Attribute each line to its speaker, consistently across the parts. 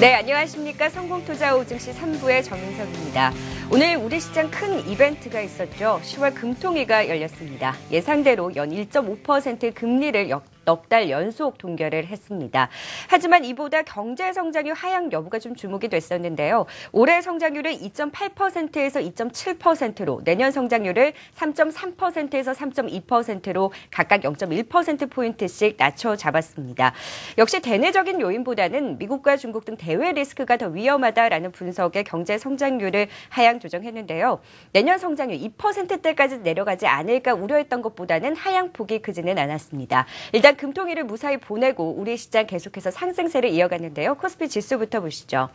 Speaker 1: 네, 안녕하십니까. 성공투자 오증시 3부의 정윤석입니다. 오늘 우리 시장 큰 이벤트가 있었죠. 10월 금통위가 열렸습니다. 예상대로 연 1.5% 금리를 넉 달 연속 동결을 했습니다. 하지만 이보다 경제 성장률 하향 여부가 좀 주목이 됐었는데요. 올해 성장률을 2.8%에서 2.7%로, 내년 성장률을 3.3%에서 3.2%로 각각 0.1%포인트씩 낮춰 잡았습니다. 역시 대내적인 요인보다는 미국과 중국 등 대외 리스크가 더 위험하다라는 분석에 경제 성장률을 하향 조정했는데요. 내년 성장률 2%대까지 내려가지 않을까 우려했던 것보다는 하향폭이 크지는 않았습니다. 일단 금통위를 무사히 보내고 우리 시장 계속해서 상승세를 이어갔는데요. 코스피 지수부터 보시죠.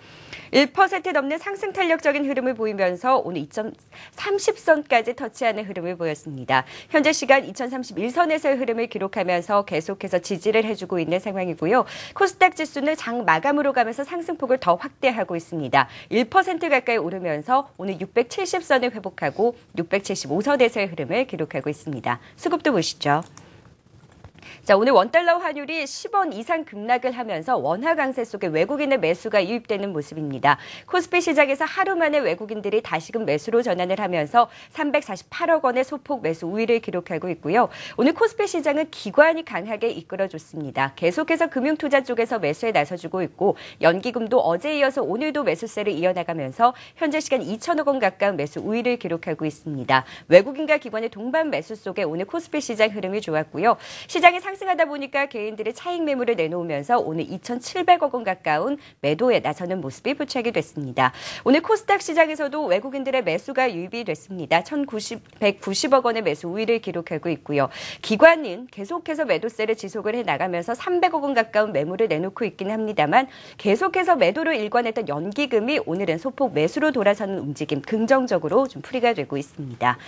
Speaker 1: 1% 넘는 상승 탄력적인 흐름을 보이면서 오늘 2030선까지 터치하는 흐름을 보였습니다. 현재 시간 2031선에서의 흐름을 기록하면서 계속해서 지지를 해주고 있는 상황이고요. 코스닥 지수는 장 마감으로 가면서 상승폭을 더 확대하고 있습니다. 1% 가까이 오르면서 오늘 670선을 회복하고 675선에서의 흐름을 기록하고 있습니다. 수급도 보시죠. 자, 오늘 원달러 환율이 10원 이상 급락을 하면서 원화 강세 속에 외국인의 매수가 유입되는 모습입니다. 코스피 시장에서 하루 만에 외국인들이 다시금 매수로 전환을 하면서 348억 원의 소폭 매수 우위를 기록하고 있고요. 오늘 코스피 시장은 기관이 강하게 이끌어줬습니다. 계속해서 금융투자 쪽에서 매수에 나서주고 있고 연기금도 어제에 이어서 오늘도 매수세를 이어나가면서 현재 시간 2천억 원 가까운 매수 우위를 기록하고 있습니다. 외국인과 기관의 동반 매수 속에 오늘 코스피 시장 흐름이 좋았고요. 시장이 상승하다 보니까 개인들이 차익 매물을 내놓으면서 오늘 2,700억 원 가까운 매도에 나서는 모습이 포착이 됐습니다. 오늘 코스닥 시장에서도 외국인들의 매수가 유입이 됐습니다. 1,190억 원의 매수 우위를 기록하고 있고요. 기관은 계속해서 매도세를 지속을 해나가면서 300억 원 가까운 매물을 내놓고 있긴 합니다만 계속해서 매도를 일관했던 연기금이 오늘은 소폭 매수로 돌아서는 움직임 긍정적으로 좀 풀이가 되고 있습니다.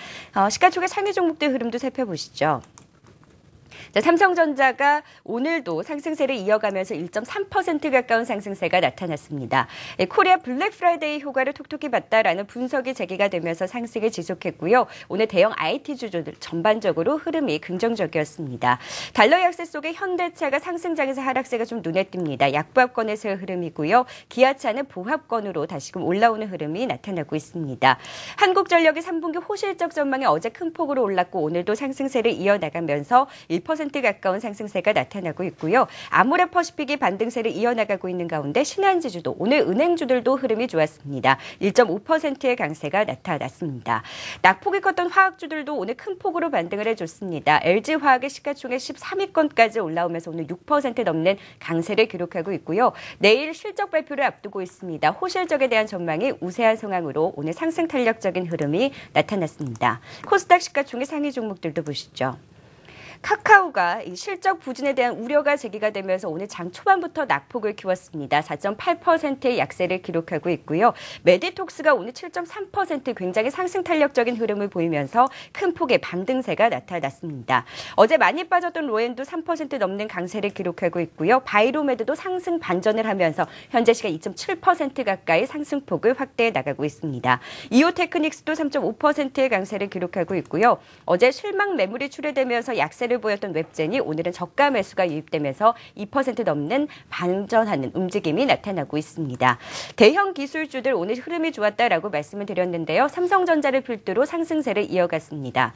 Speaker 1: 시가총액 상위 종목들 흐름도 살펴보시죠. 자, 삼성전자가 오늘도 상승세를 이어가면서 1.3% 가까운 상승세가 나타났습니다. 코리아 블랙 프라이데이 효과를 톡톡히 봤다라는 분석이 제기가 되면서 상승을 지속했고요. 오늘 대형 IT 주주들 전반적으로 흐름이 긍정적이었습니다. 달러 약세 속에 현대차가 상승장에서 하락세가 좀 눈에 띕니다. 약보합권에서의 흐름이고요. 기아차는 보합권으로 다시금 올라오는 흐름이 나타나고 있습니다. 한국전력의 3분기 호실적 전망이 어제 큰 폭으로 올랐고 오늘도 상승세를 이어나가면서 1% 가까운 상승세가 나타나고 있고요. 아모레퍼시픽이 반등세를 이어나가고 있는 가운데 신한지주도 오늘 은행주들도 흐름이 좋았습니다. 1.5%의 강세가 나타났습니다. 낙폭이 컸던 화학주들도 오늘 큰 폭으로 반등을 해줬습니다. LG화학의 시가총액 13위권까지 올라오면서 오늘 6% 넘는 강세를 기록하고 있고요. 내일 실적 발표를 앞두고 있습니다. 호실적에 대한 전망이 우세한 상황으로 오늘 상승 탄력적인 흐름이 나타났습니다. 코스닥 시가총액 상위 종목들도 보시죠. 카카오가 실적 부진에 대한 우려가 제기가 되면서 오늘 장 초반부터 낙폭을 키웠습니다. 4.8%의 약세를 기록하고 있고요. 메디톡스가 오늘 7.3% 굉장히 상승 탄력적인 흐름을 보이면서 큰 폭의 반등세가 나타났습니다. 어제 많이 빠졌던 로엔도 3% 넘는 강세를 기록하고 있고요. 바이로메드도 상승 반전을 하면서 현재 시간 2.7% 가까이 상승폭을 확대해 나가고 있습니다. 이오테크닉스도 3.5%의 강세를 기록하고 있고요. 어제 실망 매물이 출회되면서 약세 를 보였던 웹젠이 오늘은 저가 매수가 유입되면서 2% 넘는 반전하는 움직임이 나타나고 있습니다. 대형 기술주들 오늘 흐름이 좋았다라고 말씀을 드렸는데요. 삼성전자를 필두로 상승세를 이어갔습니다.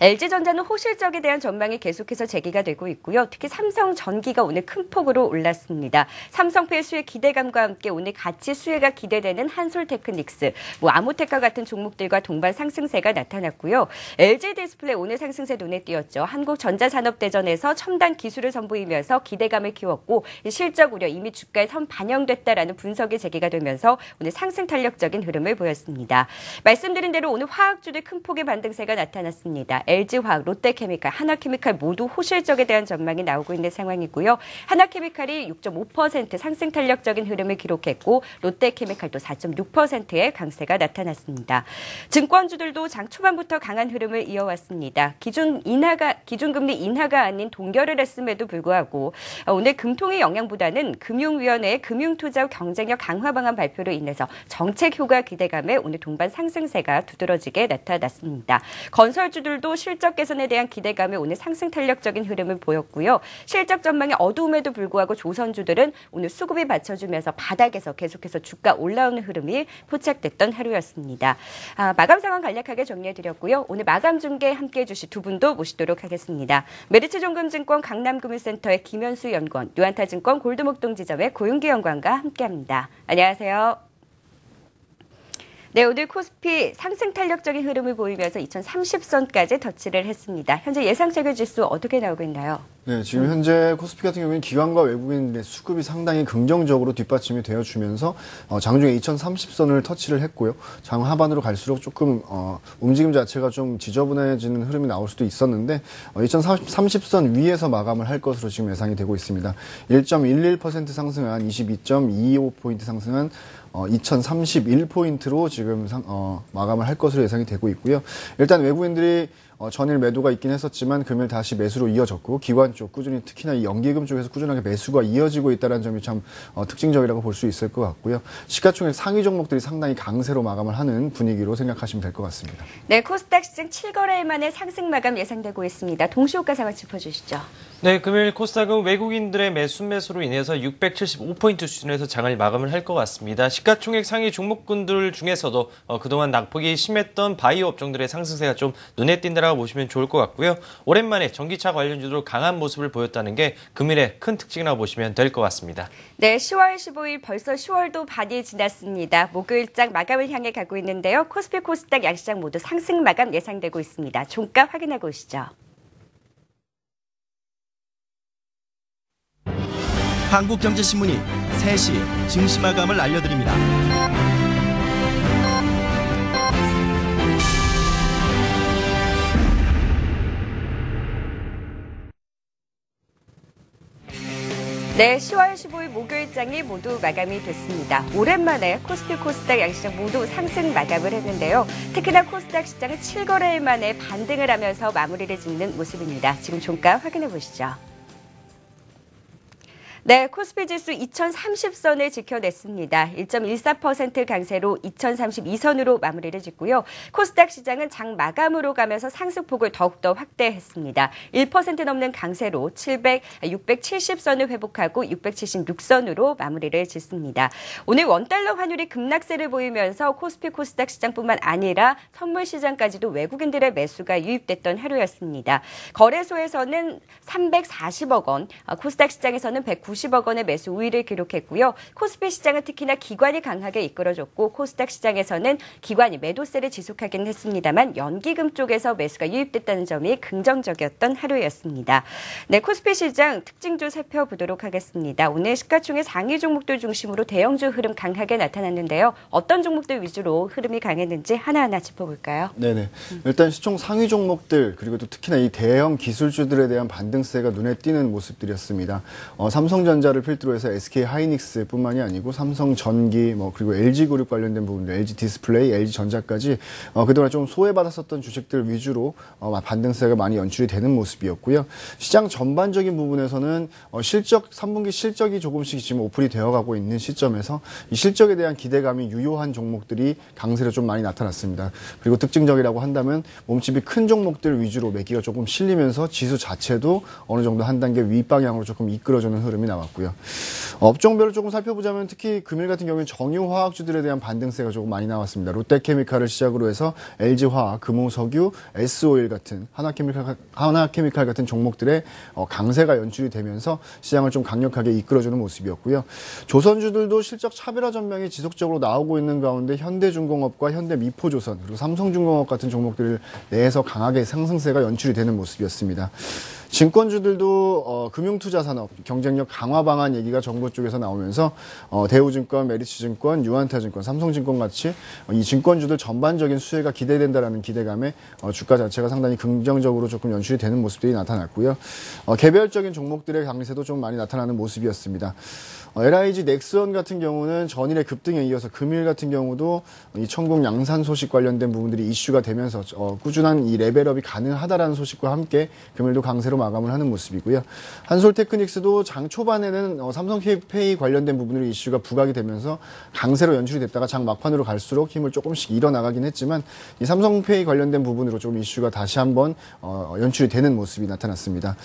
Speaker 1: LG전자는 호실적에 대한 전망이 계속해서 제기가 되고 있고요. 특히 삼성전기가 오늘 큰 폭으로 올랐습니다. 삼성페이 수혜 기대감과 함께 오늘 같이 수혜가 기대되는 한솔테크닉스, 아모테카 같은 종목들과 동반 상승세가 나타났고요. LG디스플레이 오늘 상승세 눈에 띄었죠. 한국전자산업대전에서 첨단 기술을 선보이면서 기대감을 키웠고 실적 우려 이미 주가에 선 반영됐다라는 분석이 제기가 되면서 오늘 상승 탄력적인 흐름을 보였습니다. 말씀드린 대로 오늘 화학주들 큰 폭의 반등세가 나타났습니다. LG화학, 롯데케미칼, 하나케미칼 모두 호실적에 대한 전망이 나오고 있는 상황이고요. 하나케미칼이 6.5% 상승 탄력적인 흐름을 기록했고 롯데케미칼도 4.6%의 강세가 나타났습니다. 증권주들도 장 초반부터 강한 흐름을 이어왔습니다. 기준금리 인하가 아닌 동결을 했음에도 불구하고 오늘 금통위 영향보다는 금융위원회의 금융투자 경쟁력 강화 방안 발표로 인해서 정책 효과 기대감에 오늘 동반 상승세가 두드러지게 나타났습니다. 건설주들 조선주들도 실적 개선에 대한 기대감에 오늘 상승 탄력적인 흐름을 보였고요. 실적 전망이 어두움에도 불구하고 조선주들은 오늘 수급이 받쳐주면서 바닥에서 계속해서 주가 올라오는 흐름이 포착됐던 하루였습니다. 마감 상황 간략하게 정리해드렸고요. 오늘 마감 중계 함께해 주실 두 분도 모시도록 하겠습니다. 메리츠종금증권 강남금융센터의 김현수 연구원, 유한타증권 골드목동 지점의 고윤기 연구원과 함께합니다. 안녕하세요. 네, 오늘 코스피 상승 탄력적인 흐름을 보이면서 2030선까지 터치를 했습니다. 현재 예상 체결 지수 어떻게 나오고 있나요?
Speaker 2: 네, 지금 현재 코스피 같은 경우에는 기관과 외국인의 수급이 상당히 긍정적으로 뒷받침이 되어주면서 장중에 2030선을 터치를 했고요. 장 하반으로 갈수록 조금 움직임 자체가 좀 지저분해지는 흐름이 나올 수도 있었는데 2030선 위에서 마감을 할 것으로 지금 예상이 되고 있습니다. 1.11% 상승한 22.25포인트 상승한 2031포인트로 지금 마감을 할 것으로 예상이 되고 있고요. 일단 외국인들이 전일 매도가 있긴 했었지만 금일 다시 매수로 이어졌고 기관 쪽 꾸준히 특히나 이 연기금 쪽에서 꾸준하게 매수가 이어지고 있다는 점이 참 특징적이라고 볼 수 있을 것 같고요. 시가총액 상위 종목들이 상당히 강세로 마감을 하는 분위기로 생각하시면 될 것 같습니다.
Speaker 1: 네, 코스닥 시장 7거래일 만에 상승 마감 예상되고 있습니다. 동시호가 상황 짚어주시죠.
Speaker 3: 네, 금일 코스닥은 외국인들의 매수로 인해서 675포인트 수준에서 장을 마감을 할 것 같습니다. 시가총액 상위 종목군들 중에서도 그동안 낙폭이 심했던 바이오 업종들의 상승세가 좀 눈에 띈다라고 보시면 좋을 것 같고요. 오랜만에 전기차 관련주로 강한 모습을 보였다는 게 금일의 큰 특징이라고 보시면 될 것 같습니다.
Speaker 1: 네, 10월 15일 벌써 10월도 반이 지났습니다. 목요일장 마감을 향해 가고 있는데요. 코스피, 코스닥 양시장 모두 상승 마감 예상되고 있습니다. 종가 확인하고 오시죠.
Speaker 4: 한국경제신문이 3시 증시 마감을 알려드립니다.
Speaker 1: 네, 10월 15일 목요일장이 모두 마감이 됐습니다. 오랜만에 코스피, 코스닥 양시장 모두 상승 마감을 했는데요. 특히나 코스닥 시장은 7거래일 만에 반등을 하면서 마무리를 짓는 모습입니다. 지금 종가 확인해 보시죠. 네, 코스피 지수 2030선을 지켜냈습니다. 1.14% 강세로 2032선으로 마무리를 짓고요. 코스닥 시장은 장 마감으로 가면서 상승폭을 더욱더 확대했습니다. 1% 넘는 강세로 670선을 회복하고 676선으로 마무리를 짓습니다. 오늘 원달러 환율이 급락세를 보이면서 코스피, 코스닥 시장뿐만 아니라 선물 시장까지도 외국인들의 매수가 유입됐던 하루였습니다. 거래소에서는 340억 원, 코스닥 시장에서는 190억 원의 매수 우위를 기록했고요. 코스피 시장은 특히나 기관이 강하게 이끌어줬고 코스닥 시장에서는 기관이 매도세를 지속하긴 했습니다만 연기금 쪽에서 매수가 유입됐다는 점이 긍정적이었던 하루였습니다. 네, 코스피 시장 특징주 살펴보도록 하겠습니다. 오늘 시가총액 상위 종목들 중심으로 대형주 흐름 강하게 나타났는데요. 어떤 종목들 위주로 흐름이 강했는지 하나하나 짚어볼까요?
Speaker 2: 네네. 일단 시총 상위 종목들 그리고 또 특히나 이 대형 기술주들에 대한 반등세가 눈에 띄는 모습들이었습니다. 삼성전자를 필두로 해서 SK하이닉스뿐만이 아니고 삼성전기, 그리고 LG그룹 관련된 부분들, LG디스플레이, LG전자까지 그동안 좀 소외받았었던 주식들 위주로 반등세가 많이 연출이 되는 모습이었고요. 시장 전반적인 부분에서는 3분기 실적이 조금씩 지금 오픈이 되어가고 있는 시점에서 이 실적에 대한 기대감이 유효한 종목들이 강세로 좀 많이 나타났습니다. 그리고 특징적이라고 한다면 몸집이 큰 종목들 위주로 매기가 조금 실리면서 지수 자체도 어느 정도 한 단계 윗방향으로 조금 이끌어주는 흐름이 나왔고요. 업종별로 조금 살펴보자면 특히 금일 같은 경우는 정유화학주들에 대한 반등세가 조금 많이 나왔습니다. 롯데케미칼을 시작으로 해서 LG화학, 금호석유, S오일 같은 하나케미칼 같은 종목들의 강세가 연출이 되면서 시장을 좀 강력하게 이끌어주는 모습이었고요. 조선주들도 실적 차별화 전망이 지속적으로 나오고 있는 가운데 현대중공업과 현대미포조선 그리고 삼성중공업 같은 종목들을 내에서 강하게 상승세가 연출이 되는 모습이었습니다. 증권주들도 금융투자산업 경쟁력 강화 방안 얘기가 정부 쪽에서 나오면서 대우증권, 메리츠증권, 유한타증권, 삼성증권 같이 이 증권주들 전반적인 수혜가 기대된다라는 기대감에 주가 자체가 상당히 긍정적으로 조금 연출이 되는 모습들이 나타났고요. 개별적인 종목들의 강세도 좀 많이 나타나는 모습이었습니다. LIG 넥스원 같은 경우는 전일의 급등에 이어서 금일 같은 경우도 이 천국 양산 소식 관련된 부분들이 이슈가 되면서 꾸준한 이 레벨업이 가능하다라는 소식과 함께 금일도 강세로 마감을 하는 모습이고요. 한솔테크닉스도 장 초반에는 삼성페이 관련된 부분으로 이슈가 부각이 되면서 강세로 연출이 됐다가 장 막판으로 갈수록 힘을 조금씩 잃어나가긴 했지만 이 삼성페이 관련된 부분으로 좀 이슈가 다시 한번 연출이 되는 모습이 나타났습니다.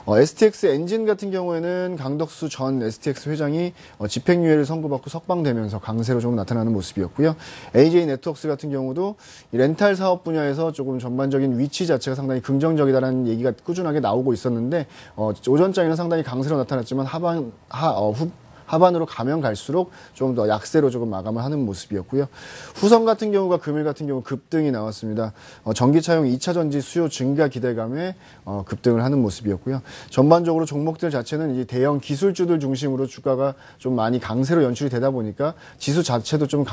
Speaker 2: STX 엔진 같은 경우에는 강덕수 전 STX 회장이 집행유예를 선고받고 석방되면서 강세로 좀 나타나는 모습이었고요. AJ 네트워크스 같은 경우도 이 렌탈 사업 분야에서 조금 전반적인 위치 자체가 상당히 긍정적이다라는 얘기가 꾸준하게 나오고 있었는데 오전장에는 상당히 강세로 나타났지만 하반으로 가면 갈수록 좀 더 약세로 조금 마감을 하는 모습이었고요. 후성 같은 경우가 금일 같은 경우 급등이 나왔습니다. 전기차용 2차 전지 수요 증가 기대감에 급등을 하는 모습이었고요. 전반적으로 종목들 자체는 이제 대형 기술주들 중심으로 주가가 좀 많이 강세로 연출이 되다 보니까 지수 자체도 좀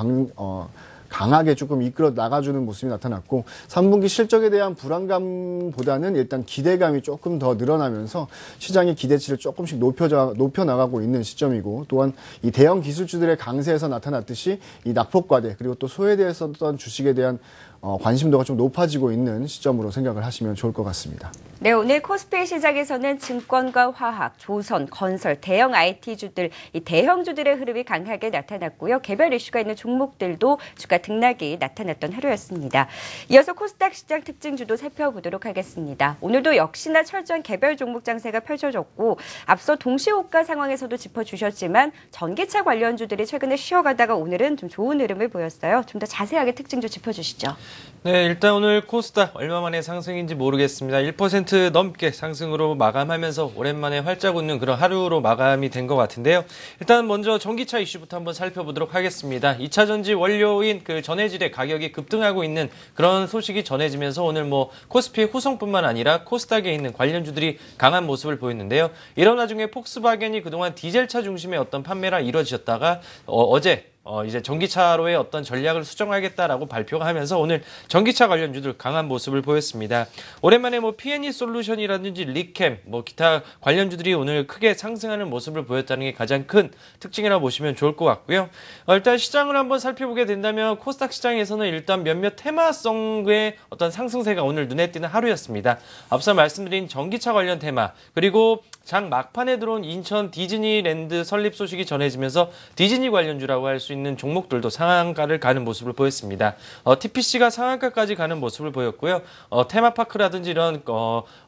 Speaker 2: 강하게 조금 이끌어 나가주는 모습이 나타났고 3분기 실적에 대한 불안감보다는 일단 기대감이 조금 더 늘어나면서 시장의 기대치를 조금씩 높여 나가고 있는 시점이고 또한 이 대형 기술주들의 강세에서 나타났듯이 이 낙폭과대 그리고 또 소외되었었던 주식에 대한 관심도가 좀 높아지고 있는 시점으로 생각을 하시면 좋을 것 같습니다.
Speaker 1: 네, 오늘 코스피 시장에서는 증권과 화학, 조선, 건설, 대형 IT주들, 이 대형주들의 흐름이 강하게 나타났고요. 개별 이슈가 있는 종목들도 주가 등락이 나타났던 하루였습니다. 이어서 코스닥 시장 특징주도 살펴보도록 하겠습니다. 오늘도 역시나 철저한 개별 종목 장세가 펼쳐졌고 앞서 동시호가 상황에서도 짚어주셨지만 전기차 관련주들이 최근에 쉬어가다가 오늘은 좀 좋은 흐름을 보였어요. 좀 더 자세하게 특징주 짚어주시죠.
Speaker 3: 네, 일단 오늘 코스닥 얼마 만에 상승인지 모르겠습니다. 1% 넘게 상승으로 마감하면서 오랜만에 활짝 웃는 그런 하루로 마감이 된 것 같은데요. 일단 먼저 전기차 이슈부터 한번 살펴보도록 하겠습니다. 2차 전지 원료인 그 전해질의 가격이 급등하고 있는 그런 소식이 전해지면서 오늘 코스피 후성뿐만 아니라 코스닥에 있는 관련주들이 강한 모습을 보였는데요. 이런 와중에 폭스바겐이 그동안 디젤차 중심의 어떤 판매가 이루어졌다가 어제 이제 전기차로의 어떤 전략을 수정하겠다라고 발표가 하면서 오늘 전기차 관련주들 강한 모습을 보였습니다. 오랜만에 P&E 솔루션이라든지 리캠, 기타 관련주들이 오늘 크게 상승하는 모습을 보였다는 게 가장 큰 특징이라고 보시면 좋을 것 같고요. 일단 시장을 한번 살펴보게 된다면 코스닥 시장에서는 일단 몇몇 테마성의 어떤 상승세가 오늘 눈에 띄는 하루였습니다. 앞서 말씀드린 전기차 관련 테마, 그리고 장 막판에 들어온 인천 디즈니랜드 설립 소식이 전해지면서 디즈니 관련주라고 할 수 있는 종목들도 상한가를 가는 모습을 보였습니다. TPC가 상한가까지 가는 모습을 보였고요. 테마파크라든지 이런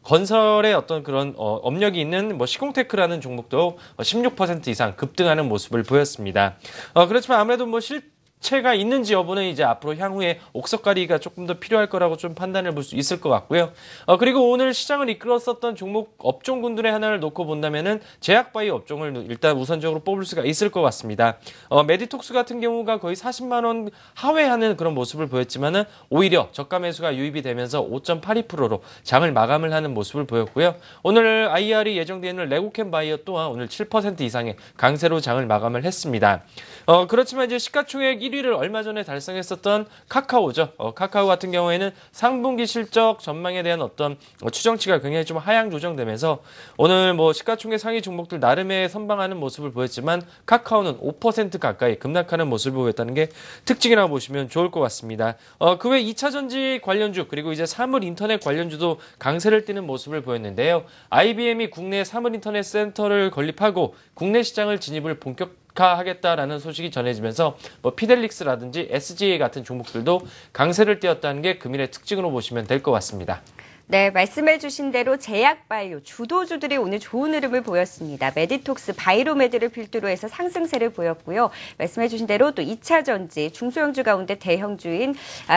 Speaker 3: 건설의 어떤 그런 업력이 있는 시공테크라는 종목도 16% 이상 급등하는 모습을 보였습니다. 그렇지만 아무래도 실체가 있는지 여부는 이제 앞으로 향후에 옥석가리가 조금 더 필요할 거라고 좀 판단을 볼 수 있을 것 같고요. 그리고 오늘 시장을 이끌었었던 종목 업종군들의 하나를 놓고 본다면은 제약바이오 업종을 일단 우선적으로 뽑을 수가 있을 것 같습니다. 메디톡스 같은 경우가 거의 40만 원 하회하는 그런 모습을 보였지만은 오히려 저가 매수가 유입이 되면서 5.82%로 장을 마감을 하는 모습을 보였고요. 오늘 IR이 예정되어 있는 레고캠 바이오 또한 오늘 7% 이상의 강세로 장을 마감을 했습니다. 그렇지만 이제 시가총액 1위를 얼마 전에 달성했었던 카카오죠. 카카오 같은 경우에는 상분기 실적 전망에 대한 어떤 추정치가 굉장히 좀 하향 조정되면서 오늘 시가총액 상위 종목들 나름의 선방하는 모습을 보였지만 카카오는 5% 가까이 급락하는 모습을 보였다는 게 특징이라고 보시면 좋을 것 같습니다. 그 외 2차 전지 관련주 그리고 이제 사물 인터넷 관련주도 강세를 띠는 모습을 보였는데요. IBM이 국내 사물 인터넷 센터를 건립하고 국내 시장을 진입을 본격화하겠다라는 소식이 전해지면서 피델릭스라든지 SGA 같은 종목들도 강세를 띄었다는 게 금일의 특징으로 보시면 될 것 같습니다.
Speaker 1: 네, 말씀해 주신 대로 제약바이오 주도주들이 오늘 좋은 흐름을 보였습니다. 메디톡스, 바이로메드를 필두로 해서 상승세를 보였고요. 말씀해 주신 대로 또 2차 전지, 중소형주 가운데 대형주인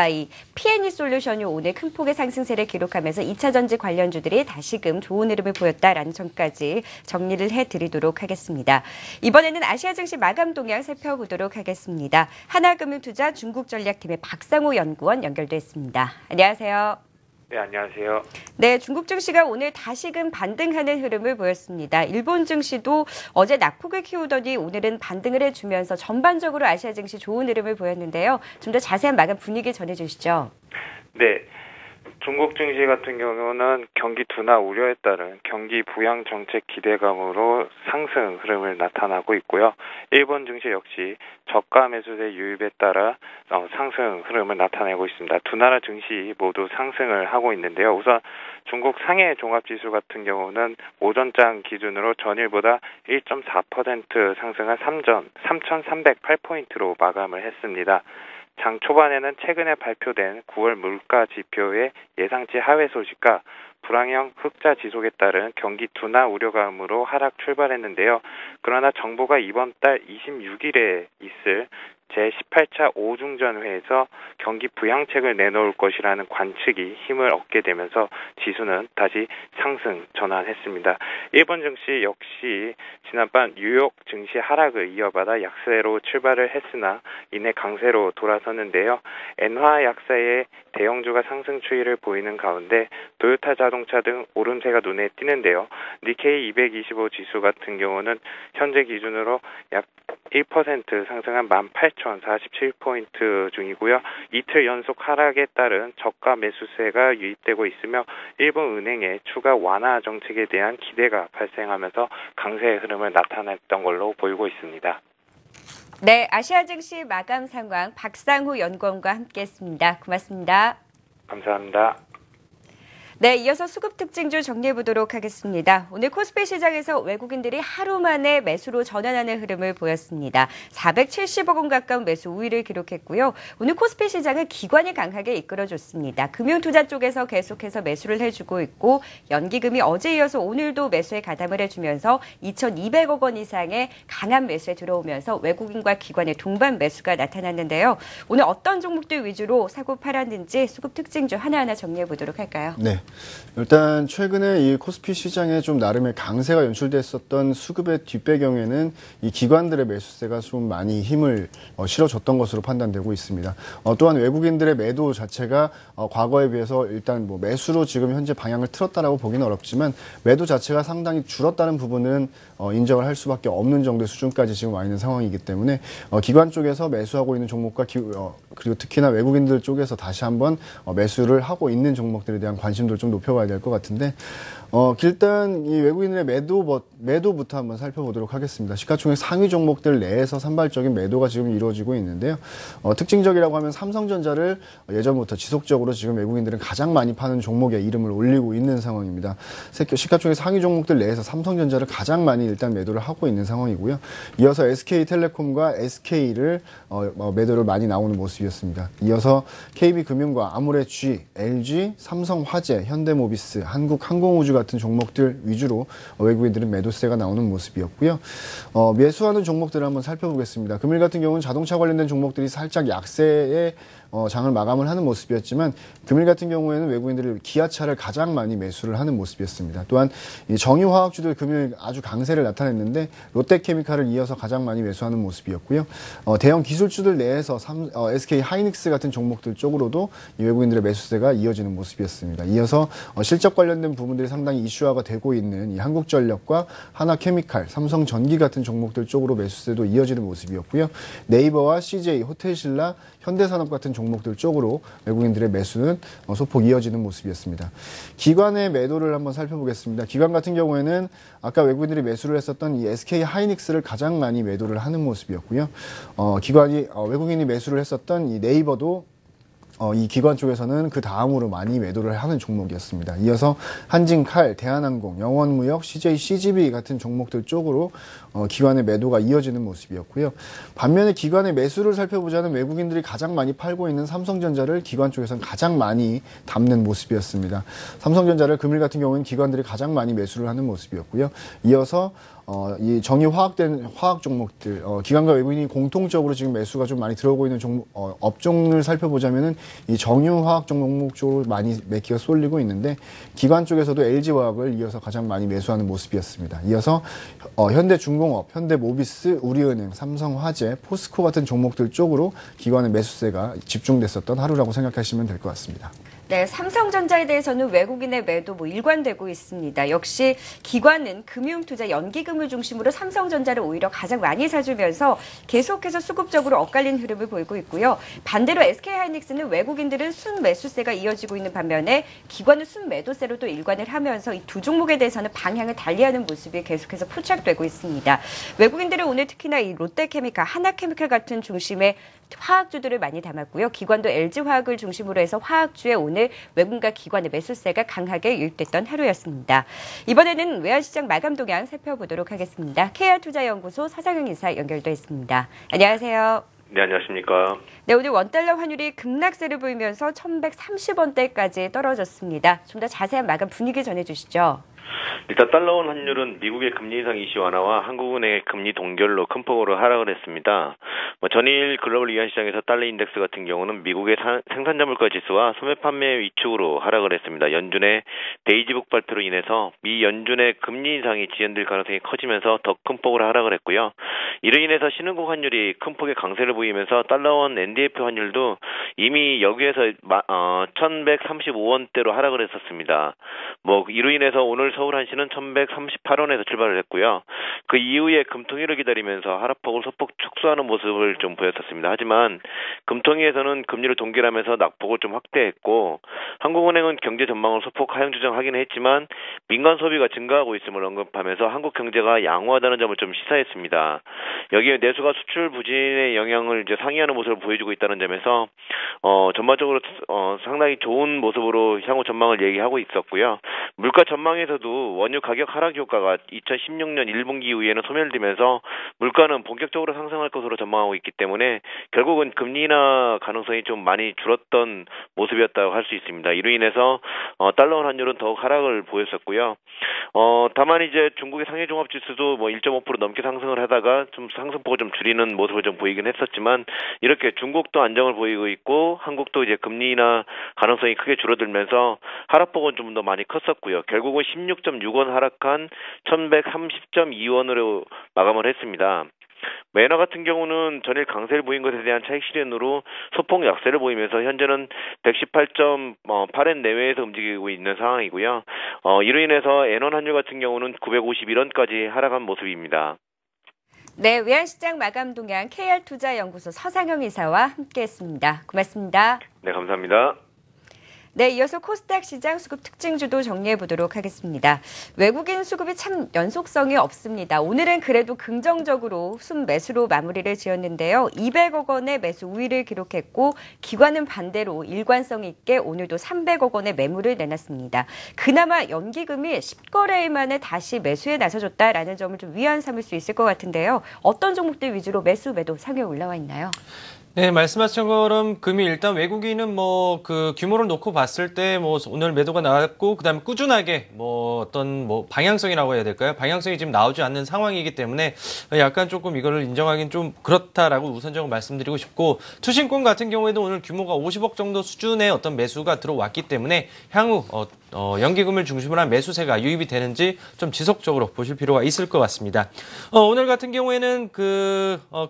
Speaker 1: 이 P&E 솔루션이 오늘 큰 폭의 상승세를 기록하면서 2차 전지 관련주들이 다시금 좋은 흐름을 보였다라는 점까지 정리를 해드리도록 하겠습니다. 이번에는 아시아 증시 마감 동향 살펴보도록 하겠습니다. 하나금융투자 중국전략팀의 박상호 연구원 연결됐습니다. 안녕하세요.
Speaker 5: 네, 안녕하세요.
Speaker 1: 네, 중국 증시가 오늘 다시금 반등하는 흐름을 보였습니다. 일본 증시도 어제 낙폭을 키우더니 오늘은 반등을 해주면서 전반적으로 아시아 증시 좋은 흐름을 보였는데요. 좀 더 자세한 마감 분위기 전해주시죠.
Speaker 5: 네, 중국 증시 같은 경우는 경기 둔화 우려에 따른 경기 부양 정책 기대감으로 상승 흐름을 나타나고 있고요. 일본 증시 역시 저가 매수세 유입에 따라 상승 흐름을 나타내고 있습니다. 두 나라 증시 모두 상승을 하고 있는데요. 우선 중국 상해 종합지수 같은 경우는 오전장 기준으로 전일보다 1.4% 상승한 3,308포인트로 마감을 했습니다. 장 초반에는 최근에 발표된 9월 물가 지표의 예상치 하회 소식과 불황형 흑자 지속에 따른 경기 둔화 우려감으로 하락 출발했는데요. 그러나 정부가 이번 달 26일에 있을 제18차 오중전회에서 경기 부양책을 내놓을 것이라는 관측이 힘을 얻게 되면서 지수는 다시 상승 전환했습니다. 일본 증시 역시 지난밤 뉴욕 증시 하락을 이어받아 약세로 출발을 했으나 이내 강세로 돌아섰는데요. 엔화 약세의 대형주가 상승 추이를 보이는 가운데 도요타 자동차 등 오름세가 눈에 띄는데요. 니케이 225 지수 같은 경우는 현재 기준으로 약 1% 상승한 18,047포인트 중이고요. 이틀 연속 하락에 따른 저가 매수세가 유입되고 있으며 일본 은행의 추가 완화 정책에 대한 기대가 발생하면서 강세의 흐름을 나타냈던 걸로 보이고 있습니다.
Speaker 1: 네, 아시아 증시 마감 상황 박상후 연구원과 함께했습니다. 고맙습니다.
Speaker 5: 감사합니다.
Speaker 1: 네, 이어서 수급 특징주 정리해 보도록 하겠습니다. 오늘 코스피 시장에서 외국인들이 하루 만에 매수로 전환하는 흐름을 보였습니다. 470억 원 가까운 매수 우위를 기록했고요. 오늘 코스피 시장은 기관이 강하게 이끌어줬습니다. 금융투자 쪽에서 계속해서 매수를 해주고 있고 연기금이 어제 이어서 오늘도 매수에 가담을 해주면서 2,200억 원 이상의 강한 매수에 들어오면서 외국인과 기관의 동반 매수가 나타났는데요. 오늘 어떤 종목들 위주로 사고 팔았는지 수급 특징주 하나하나 정리해 보도록 할까요?
Speaker 2: 네. 일단 최근에 이 코스피 시장에 좀 나름의 강세가 연출됐었던 수급의 뒷배경에는 이 기관들의 매수세가 좀 많이 힘을 실어줬던 것으로 판단되고 있습니다. 또한 외국인들의 매도 자체가 과거에 비해서 일단 뭐 매수로 지금 현재 방향을 틀었다라고 보기는 어렵지만 매도 자체가 상당히 줄었다는 부분은 인정을 할 수밖에 없는 정도의 수준까지 지금 와 있는 상황이기 때문에 기관 쪽에서 매수하고 있는 종목과 그리고 특히나 외국인들 쪽에서 다시 한번 매수를 하고 있는 종목들에 대한 관심도를 좀 높여봐야 될 것 같은데 일단 이 외국인들의 매도부터 한번 살펴보도록 하겠습니다. 시가총액 상위 종목들 내에서 산발적인 매도가 지금 이루어지고 있는데요. 특징적이라고 하면 삼성전자를 예전부터 지속적으로 지금 외국인들은 가장 많이 파는 종목에 이름을 올리고 있는 상황입니다. 시가총액 상위 종목들 내에서 삼성전자를 가장 많이 일단 매도를 하고 있는 상황이고요. 이어서 SK텔레콤과 SK를 매도를 많이 나오는 모습이었습니다. 이어서 KB금융과 아모레G, LG, 삼성화재, 현대모비스, 한국항공우주 같은 종목들 위주로 외국인들은 매도세가 나오는 모습이었고요. 매수하는 종목들을 한번 살펴보겠습니다. 금일 같은 경우는 자동차 관련된 종목들이 살짝 약세에 장을 마감을 하는 모습이었지만 금일 같은 경우에는 외국인들이 기아차를 가장 많이 매수를 하는 모습이었습니다. 또한 이 정유화학주들 금일 아주 강세를 나타냈는데 롯데케미칼을 이어서 가장 많이 매수하는 모습이었고요. 대형 기술주들 내에서 SK 하이닉스 같은 종목들 쪽으로도 이 외국인들의 매수세가 이어지는 모습이었습니다. 이어서 실적 관련된 부분들이 상당히 이슈화가 되고 있는 이 한국전력과 하나케미칼, 삼성전기 같은 종목들 쪽으로 매수세도 이어지는 모습이었고요. 네이버와 CJ, 호텔신라, 현대산업 같은 종목들 쪽으로 외국인들의 매수는 소폭 이어지는 모습이었습니다. 기관의 매도를 한번 살펴보겠습니다. 기관 같은 경우에는 아까 외국인들이 매수를 했었던 이 SK 하이닉스를 가장 많이 매도를 하는 모습이었고요. 외국인이 매수를 했었던 이 네이버도 이 기관 쪽에서는 그 다음으로 많이 매도를 하는 종목이었습니다. 이어서 한진칼, 대한항공, 영원무역, CJ, CGV 같은 종목들 쪽으로 기관의 매도가 이어지는 모습이었고요. 반면에 기관의 매수를 살펴보자면 외국인들이 가장 많이 팔고 있는 삼성전자를 기관 쪽에서는 가장 많이 담는 모습이었습니다. 삼성전자를 금일 같은 경우는 기관들이 가장 많이 매수를 하는 모습이었고요. 이어서 이 정유화학된 화학 종목들, 기관과 외국인이 공통적으로 지금 매수가 좀 많이 들어오고 있는 업종을 살펴보자면은 이 정유화학 종목 쪽으로 많이 매기가 쏠리고 있는데 기관 쪽에서도 LG화학을 이어서 가장 많이 매수하는 모습이었습니다. 이어서 현대중공업, 현대모비스, 우리은행, 삼성화재, 포스코 같은 종목들 쪽으로 기관의 매수세가 집중됐었던 하루라고 생각하시면 될 것 같습니다.
Speaker 1: 네, 삼성전자에 대해서는 외국인의 매도 일관되고 있습니다. 역시 기관은 금융투자 연기금을 중심으로 삼성전자를 오히려 가장 많이 사주면서 계속해서 수급적으로 엇갈린 흐름을 보이고 있고요. 반대로 SK하이닉스는 외국인들은 순매수세가 이어지고 있는 반면에 기관은 순매도세로 또 일관을 하면서 이 두 종목에 대해서는 방향을 달리하는 모습이 계속해서 포착되고 있습니다. 외국인들은 오늘 특히나 이 롯데케미칼, 하나케미칼 같은 중심의 화학주들을 많이 담았고요. 기관도 LG화학을 중심으로 해서 화학주에 오늘 외국인과 기관의 매수세가 강하게 유입됐던 하루였습니다. 이번에는 외환시장 마감 동향 살펴보도록 하겠습니다. KR투자연구소 서상영 이사 연결돼 있습니다. 안녕하세요.
Speaker 6: 네, 안녕하십니까.
Speaker 1: 네, 오늘 원달러 환율이 급락세를 보이면서 1130원대까지 떨어졌습니다. 좀 더 자세한 마감 분위기 전해주시죠.
Speaker 6: 일단 달러원 환율은 미국의 금리 인상 이슈 완화와 한국은행의 금리 동결로 큰 폭으로 하락을 했습니다. 전일 글로벌 위안시장에서 달러 인덱스 같은 경우는 미국의 생산자 물가 지수와 소매 판매 위축으로 하락을 했습니다. 연준의 데이지북 발표로 인해서 미 연준의 금리 인상이 지연될 가능성이 커지면서 더 큰 폭으로 하락을 했고요. 이로 인해서 신흥국 환율이 큰 폭의 강세를 보이면서 달러원 NDF 환율도 이미 여기에서 1135원대로 하락을 했었습니다. 이로 인해서 오늘 서울 한시는 1138원에서 출발을 했고요. 그 이후에 금통위를 기다리면서 하락폭을 소폭 축소하는 모습을 좀 보였었습니다. 하지만 금통위에서는 금리를 동결하면서 낙폭을 좀 확대했고 한국은행은 경제 전망을 소폭 하향 조정하긴 했지만 민간 소비가 증가하고 있음을 언급하면서 한국 경제가 양호하다는 점을 좀 시사했습니다. 여기에 내수가 수출 부진의 영향을 이제 상회하는 모습을 보여주고 있다는 점에서 전반적으로 상당히 좋은 모습으로 향후 전망을 얘기하고 있었고요. 물가 전망에서도 원유 가격 하락 효과가 2016년 1분기 이후에는 소멸되면서 물가는 본격적으로 상승할 것으로 전망하고 있기 때문에 결국은 금리 인하 가능성이 좀 많이 줄었던 모습이었다고 할 수 있습니다. 이로 인해서 달러원 환율은 더욱 하락을 보였었고요. 다만 이제 중국의 상해 종합 지수도 1.5% 넘게 상승을 하다가 좀 상승폭을 좀 줄이는 모습을 좀 보이긴 했었지만 이렇게 중국도 안정을 보이고 있고 한국도 이제 금리 인하 가능성이 크게 줄어들면서 하락폭은 좀 더 많이 컸었고요. 결국은 16.6원 하락한 1130.2원으로 마감을 했습니다. 엔화 같은 경우는 전일 강세를 보인 것에 대한 차익 실현으로 소폭 약세를 보이면서 현재는 118.8엔 내외에서 움직이고 있는 상황이고요. 이로 인해서 엔원 환율 같은 경우는 951원까지 하락한 모습입니다.
Speaker 1: 네, 외환시장 마감 동향 KR투자연구소 서상영 이사와 함께했습니다. 고맙습니다.
Speaker 6: 네, 감사합니다.
Speaker 1: 네, 이어서 코스닥 시장 수급 특징주도 정리해 보도록 하겠습니다. 외국인 수급이 참 연속성이 없습니다. 오늘은 그래도 긍정적으로 순매수로 마무리를 지었는데요. 200억 원의 매수 우위를 기록했고 기관은 반대로 일관성 있게 오늘도 300억 원의 매물을 내놨습니다. 그나마 연기금이 10거래일 만에 다시 매수에 나서줬다라는 점을 좀 위안 삼을 수 있을 것 같은데요. 어떤 종목들 위주로 매수, 매도 상위에 올라와 있나요?
Speaker 3: 네, 말씀하신 것처럼 금이 일단 외국인은 규모를 놓고 봤을 때 오늘 매도가 나왔고 그다음에 꾸준하게 어떤 방향성이라고 해야 될까요? 방향성이 지금 나오지 않는 상황이기 때문에 약간 조금 이거를 인정하기는 좀 그렇다라고 우선적으로 말씀드리고 싶고 투신권 같은 경우에도 오늘 규모가 50억 정도 수준의 어떤 매수가 들어왔기 때문에 향후 연기금을 중심으로 한 매수세가 유입이 되는지 좀 지속적으로 보실 필요가 있을 것 같습니다. 오늘 같은 경우에는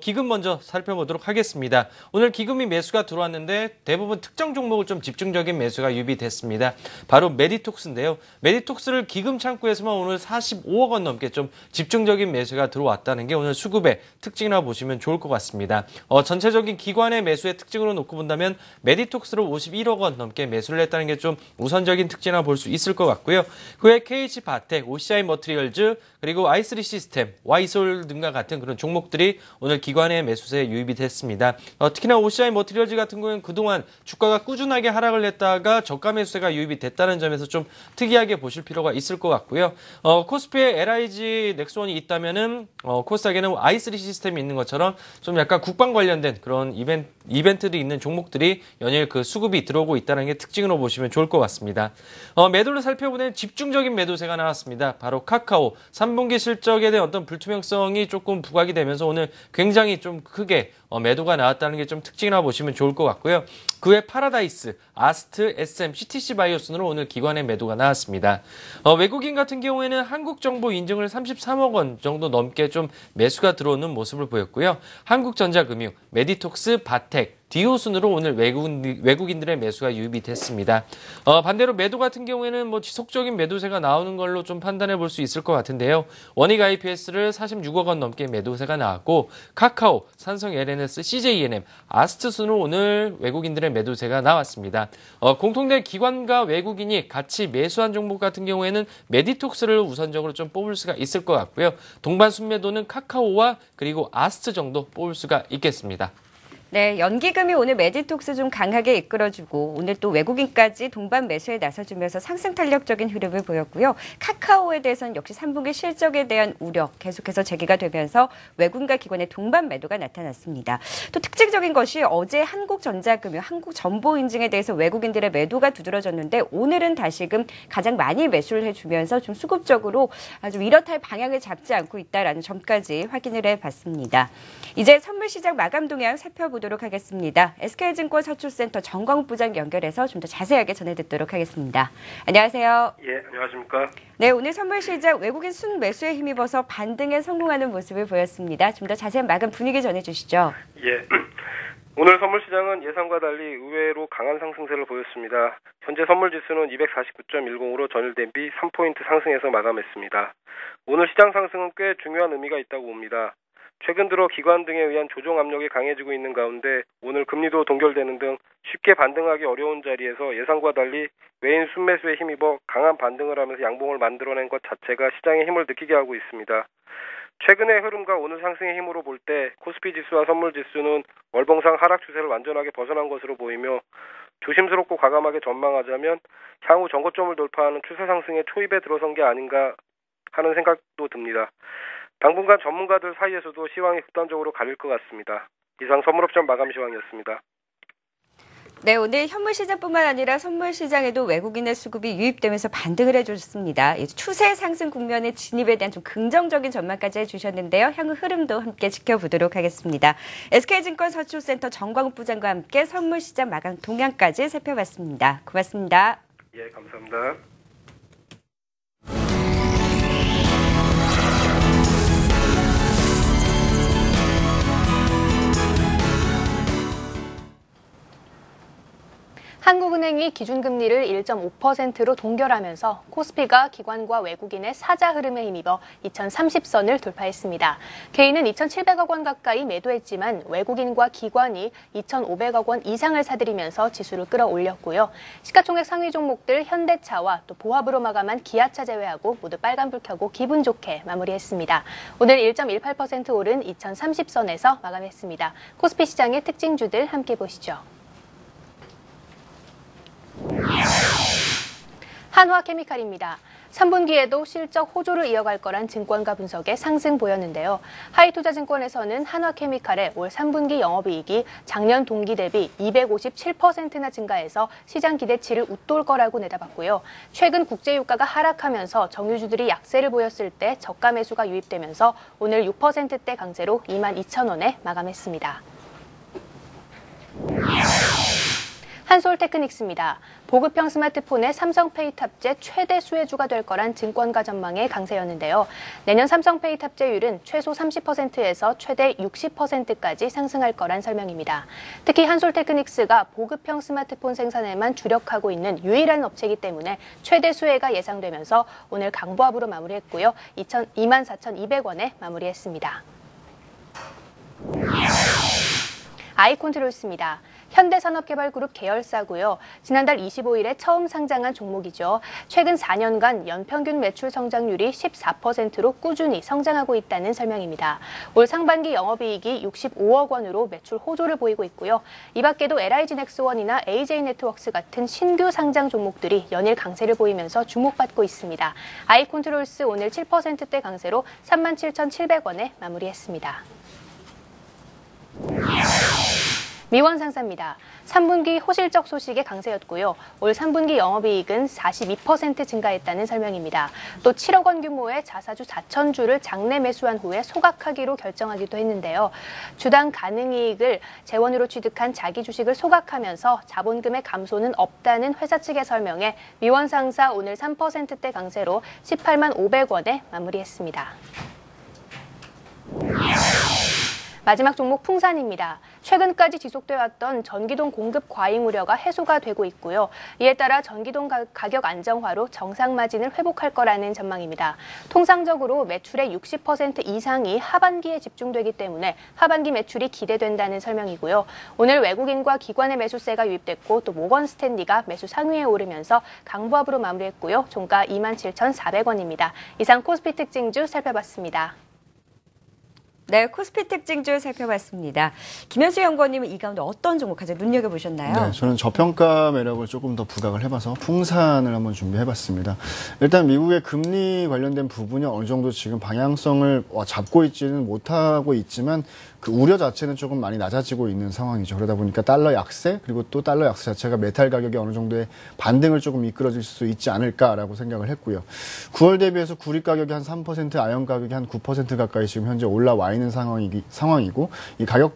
Speaker 3: 기금 먼저 살펴보도록 하겠습니다. 오늘 기금이 매수가 들어왔는데 대부분 특정 종목을 좀 집중적인 매수가 유입이 됐습니다. 바로 메디톡스인데요. 메디톡스를 기금 창구에서만 오늘 45억 원 넘게 좀 집중적인 매수가 들어왔다는 게 오늘 수급의 특징이라고 보시면 좋을 것 같습니다. 전체적인 기관의 매수의 특징으로 놓고 본다면 메디톡스를 51억 원 넘게 매수를 했다는 게 좀 우선적인 특징이라고 볼 수 있을 것 같고요. 그 외에 KH바텍, OCI 머티리얼즈, 그리고 i3 시스템, 와이솔 등과 같은 그런 종목들이 오늘 기관의 매수세에 유입이 됐습니다. 특히나 OCI 머티리얼즈 같은 경우는 그동안 주가가 꾸준하게 하락을 했다가 저가 매수세가 유입이 됐다는 점에서 좀 특이하게 보실 필요가 있을 것 같고요. 코스피에 LIG 넥스원이 있다면은 코스닥에는 i3 시스템이 있는 것처럼 좀 약간 국방 관련된 그런 이벤트들이 있는 종목들이 연일 그 수급이 들어오고 있다는 게 특징으로 보시면 좋을 것 같습니다. 매도를 살펴보면 집중적인 매도세가 나왔습니다. 바로 카카오 3분기 실적에 대한 어떤 불투명성이 조금 부각이 되면서 오늘 굉장히 좀 크게 매도가 나왔다는 게 좀 특징이라고 보시면 좋을 것 같고요. 그 외 파라다이스, 아스트, SM, CTC 바이오 순으로 오늘 기관의 매도가 나왔습니다. 외국인 같은 경우에는 한국 정보 인증을 33억 원 정도 넘게 좀 매수가 들어오는 모습을 보였고요. 한국전자금융, 메디톡스, 바텍, 뒤호순으로 오늘 외국인들의 매수가 유입이 됐습니다. 반대로 매도 같은 경우에는 지속적인 매도세가 나오는 걸로 좀 판단해 볼 수 있을 것 같은데요. 원익 IPS를 46억 원 넘게 매도세가 나왔고 카카오, 삼성 LNS, CJENM, 아스트 순으로 오늘 외국인들의 매도세가 나왔습니다. 공통된 기관과 외국인이 같이 매수한 종목 같은 경우에는 메디톡스를 우선적으로 좀 뽑을 수가 있을 것 같고요. 동반 순매도는 카카오와 그리고 아스트 정도 뽑을 수가 있겠습니다.
Speaker 1: 네, 연기금이 오늘 메디톡스 좀 강하게 이끌어주고 오늘 또 외국인까지 동반 매수에 나서주면서 상승 탄력적인 흐름을 보였고요. 카카오에 대해서는 역시 3분기 실적에 대한 우려 계속해서 제기가 되면서 외국인과 기관의 동반 매도가 나타났습니다. 또 특징적인 것이 어제 한국전자금융, 한국정보인증에 대해서 외국인들의 매도가 두드러졌는데 오늘은 다시금 가장 많이 매수를 해주면서 좀 수급적으로 아주 이렇다 할 방향을 잡지 않고 있다라는 점까지 확인을 해봤습니다. 이제 선물시장 마감 동향 살펴보도록 하겠습니다. SK증권 서초센터 정광욱 부장 연결해서 좀 더 자세하게 전해듣도록 하겠습니다. 안녕하세요.
Speaker 7: 예, 안녕하십니까.
Speaker 1: 네, 오늘 선물시장 외국인 순매수에 힘입어서 반등에 성공하는 모습을 보였습니다. 좀 더 자세한 마감 분위기 전해주시죠.
Speaker 7: 예, 오늘 선물시장은 예상과 달리 의외로 강한 상승세를 보였습니다. 현재 선물지수는 249.10으로 전일 대비 3포인트 상승해서 마감했습니다. 오늘 시장 상승은 꽤 중요한 의미가 있다고 봅니다. 최근 들어 기관 등에 의한 조정 압력이 강해지고 있는 가운데 오늘 금리도 동결되는 등 쉽게 반등하기 어려운 자리에서 예상과 달리 외인 순매수에 힘입어 강한 반등을 하면서 양봉을 만들어낸 것 자체가 시장의 힘을 느끼게 하고 있습니다. 최근의 흐름과 오늘 상승의 힘으로 볼 때 코스피 지수와 선물 지수는 월봉상 하락 추세를 완전하게 벗어난 것으로 보이며 조심스럽고 과감하게 전망하자면 향후 전고점을 돌파하는 추세 상승의 초입에 들어선 게 아닌가 하는 생각도 듭니다. 당분간 전문가들 사이에서도 시황이 극단적으로 가릴 것 같습니다. 이상 선물옵션 마감 시황이었습니다.
Speaker 1: 네, 오늘 현물시장뿐만 아니라 선물시장에도 외국인의 수급이 유입되면서 반등을 해줬습니다. 추세 상승 국면의 진입에 대한 좀 긍정적인 전망까지 해주셨는데요. 향후 흐름도 함께 지켜보도록 하겠습니다. SK증권 서초센터 정광욱 부장과 함께 선물시장 마감 동향까지 살펴봤습니다. 고맙습니다.
Speaker 7: 예, 감사합니다.
Speaker 8: 한국은행이 기준금리를 1.5%로 동결하면서 코스피가 기관과 외국인의 사자 흐름에 힘입어 2030선을 돌파했습니다. 개인은 2,700억 원 가까이 매도했지만 외국인과 기관이 2,500억 원 이상을 사들이면서 지수를 끌어올렸고요. 시가총액 상위 종목들 현대차와 또 보합으로 마감한 기아차 제외하고 모두 빨간불 켜고 기분 좋게 마무리했습니다. 오늘 1.18% 오른 2030선에서 마감했습니다. 코스피 시장의 특징주들 함께 보시죠. 한화케미칼입니다. 3분기에도 실적 호조를 이어갈 거란 증권가 분석에 상승 보였는데요. 하이투자증권에서는 한화케미칼의 올 3분기 영업이익이 작년 동기 대비 257%나 증가해서 시장 기대치를 웃돌 거라고 내다봤고요. 최근 국제유가가 하락하면서 정유주들이 약세를 보였을 때 저가 매수가 유입되면서 오늘 6%대 강세로 22,000원에 마감했습니다. 한솔테크닉스입니다. 보급형 스마트폰의 삼성페이 탑재 최대 수혜주가 될 거란 증권가 전망의 강세였는데요. 내년 삼성페이 탑재율은 최소 30%에서 최대 60%까지 상승할 거란 설명입니다. 특히 한솔테크닉스가 보급형 스마트폰 생산에만 주력하고 있는 유일한 업체이기 때문에 최대 수혜가 예상되면서 오늘 강보합으로 마무리했고요. 24,200원에 마무리했습니다. 아이콘트롤스입니다. 현대산업개발그룹 계열사고요. 지난달 25일에 처음 상장한 종목이죠. 최근 4년간 연평균 매출 성장률이 14%로 꾸준히 성장하고 있다는 설명입니다. 올 상반기 영업이익이 65억 원으로 매출 호조를 보이고 있고요. 이 밖에도 LIG넥스원이나 AJ네트워크스 같은 신규 상장 종목들이 연일 강세를 보이면서 주목받고 있습니다. 아이콘트롤스 오늘 7%대 강세로 37,700원에 마무리했습니다. 미원상사입니다. 3분기 호실적 소식에 강세였고요. 올 3분기 영업이익은 42% 증가했다는 설명입니다. 또 7억 원 규모의 자사주 4,000주를 장내 매수한 후에 소각하기로 결정하기도 했는데요. 주당 가능이익을 재원으로 취득한 자기 주식을 소각하면서 자본금의 감소는 없다는 회사 측의 설명에 미원상사 오늘 3%대 강세로 18만 500원에 마무리했습니다. 마지막 종목 풍산입니다. 최근까지 지속돼 왔던 전기동 공급 과잉 우려가 해소가 되고 있고요. 이에 따라 전기동 가격 안정화로 정상 마진을 회복할 거라는 전망입니다. 통상적으로 매출의 60% 이상이 하반기에 집중되기 때문에 하반기 매출이 기대된다는 설명이고요. 오늘 외국인과 기관의 매수세가 유입됐고 또 모건 스탠리가 매수 상위에 오르면서 강보합으로 마무리했고요. 종가 27,400원입니다. 이상 코스피 특징주 살펴봤습니다.
Speaker 1: 네, 코스피 특징주 살펴봤습니다. 김현수 연구원님은 이 가운데 어떤 종목 가장 눈여겨보셨나요?
Speaker 2: 네, 저는 저평가 매력을 조금 더 부각을 해봐서 풍산을 한번 준비해봤습니다. 일단 미국의 금리 관련된 부분이 어느 정도 지금 방향성을 잡고 있지는 못하고 있지만 그 우려 자체는 조금 많이 낮아지고 있는 상황이죠. 그러다 보니까 달러 약세 그리고 또 달러 약세 자체가 메탈 가격이 어느 정도의 반등을 조금 이끌어줄 수 있지 않을까라고 생각을 했고요. 9월 대비해서 구리 가격이 한 3%, 아연 가격이 한 9% 가까이 지금 현재 올라와 있는 상황이고 이 가격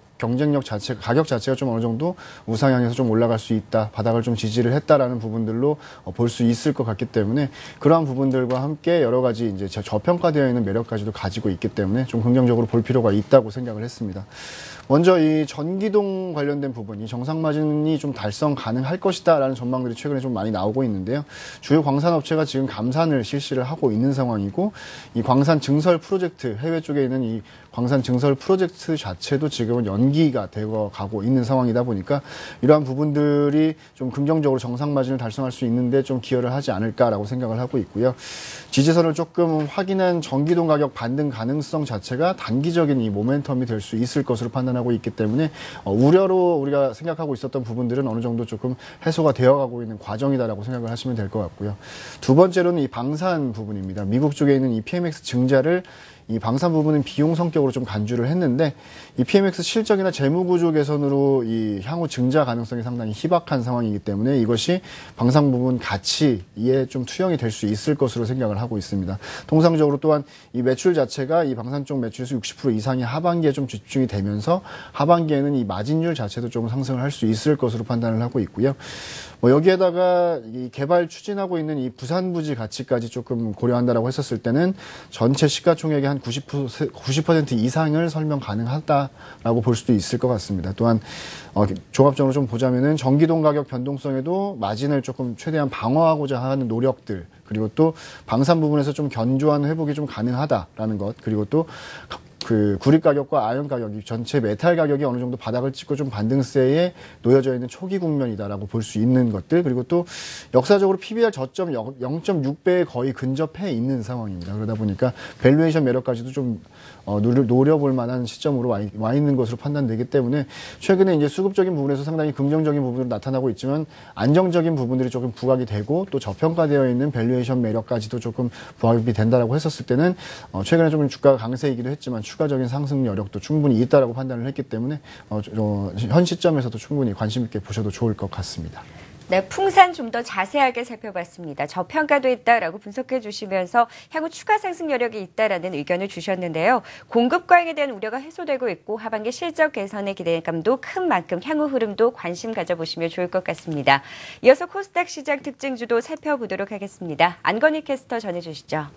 Speaker 2: 자체가 좀 어느 정도 우상향해서 좀 올라갈 수 있다, 바닥을 좀 지지를 했다라는 부분들로 볼 수 있을 것 같기 때문에 그러한 부분들과 함께 여러 가지 이제 저평가되어 있는 매력까지도 가지고 있기 때문에 좀 긍정적으로 볼 필요가 있다고 생각을 했습니다. 먼저 이 전기동 관련된 부분이 정상 마진이 좀 달성 가능할 것이다라는 전망들이 최근에 좀 많이 나오고 있는데요. 주요 광산업체가 지금 감산을 실시를 하고 있는 상황이고 이 광산 증설 프로젝트, 해외 쪽에 있는 이 광산 증설 프로젝트 자체도 지금은 연기가 되어 가고 있는 상황이다 보니까 이러한 부분들이 좀 긍정적으로 정상 마진을 달성할 수 있는데 좀 기여를 하지 않을까라고 생각을 하고 있고요. 지지선을 조금 확인한 전기동 가격 반등 가능성 자체가 단기적인 이 모멘텀이 될 수 있을 것으로 판단하고 있기 때문에 우려로 우리가 생각하고 있었던 부분들은 어느 정도 조금 해소가 되어가고 있는 과정이다라고 생각을 하시면 될 것 같고요. 두 번째로는 이 방산 부분입니다. 미국 쪽에 있는 이 PMX 증자를 이 방산 부분은 비용 성격으로 좀 간주를 했는데 이 PMX 실적이나 재무구조 개선으로 이 향후 증자 가능성이 상당히 희박한 상황이기 때문에 이것이 방산 부분 가치에 좀 투영이 될 수 있을 것으로 생각을 하고 있습니다. 통상적으로 또한 이 매출 자체가 이 방산 쪽 매출에서 60% 이상이 하반기에 좀 집중이 되면서 하반기에는 이 마진율 자체도 좀 상승을 할 수 있을 것으로 판단을 하고 있고요. 여기에다가 이 개발 추진하고 있는 이 부산 부지 가치까지 조금 고려한다라고 했었을 때는 전체 시가총액의 한 90% 이상을 설명 가능하다라고 볼 수도 있을 것 같습니다. 또한 종합적으로 좀 보자면은 전기동 가격 변동성에도 마진을 조금 최대한 방어하고자 하는 노력들, 그리고 또 방산 부분에서 좀 견조한 회복이 좀 가능하다라는 것, 그리고 또 그 구리 가격과 아연 가격이 전체 메탈 가격이 어느 정도 바닥을 찍고 좀 반등세에 놓여져 있는 초기 국면이다라고 볼 수 있는 것들, 그리고 또 역사적으로 PBR 저점 0.6배에 거의 근접해 있는 상황입니다. 그러다 보니까 밸류에이션 매력까지도 좀 노려볼 만한 시점으로 와 있는 것으로 판단되기 때문에 최근에 이제 수급적인 부분에서 상당히 긍정적인 부분으로 나타나고 있지만 안정적인 부분들이 조금 부각이 되고 또 저평가되어 있는 밸류에이션 매력까지도 조금 부각이 된다라고 했었을 때는 최근에 좀 주가가 강세이기도 했지만 추가적인 상승 여력도 충분히 있다라고 판단을 했기 때문에 현 시점에서도 충분히 관심 있게 보셔도 좋을 것 같습니다.
Speaker 1: 네, 풍산 좀 더 자세하게 살펴봤습니다. 저평가도 있다라고 분석해 주시면서 향후 추가 상승 여력이 있다라는 의견을 주셨는데요. 공급 과잉에 대한 우려가 해소되고 있고 하반기 실적 개선의 기대감도 큰 만큼 향후 흐름도 관심 가져보시면 좋을 것 같습니다. 이어서 코스닥 시장 특징주도 살펴보도록 하겠습니다. 안건희 캐스터 전해주시죠.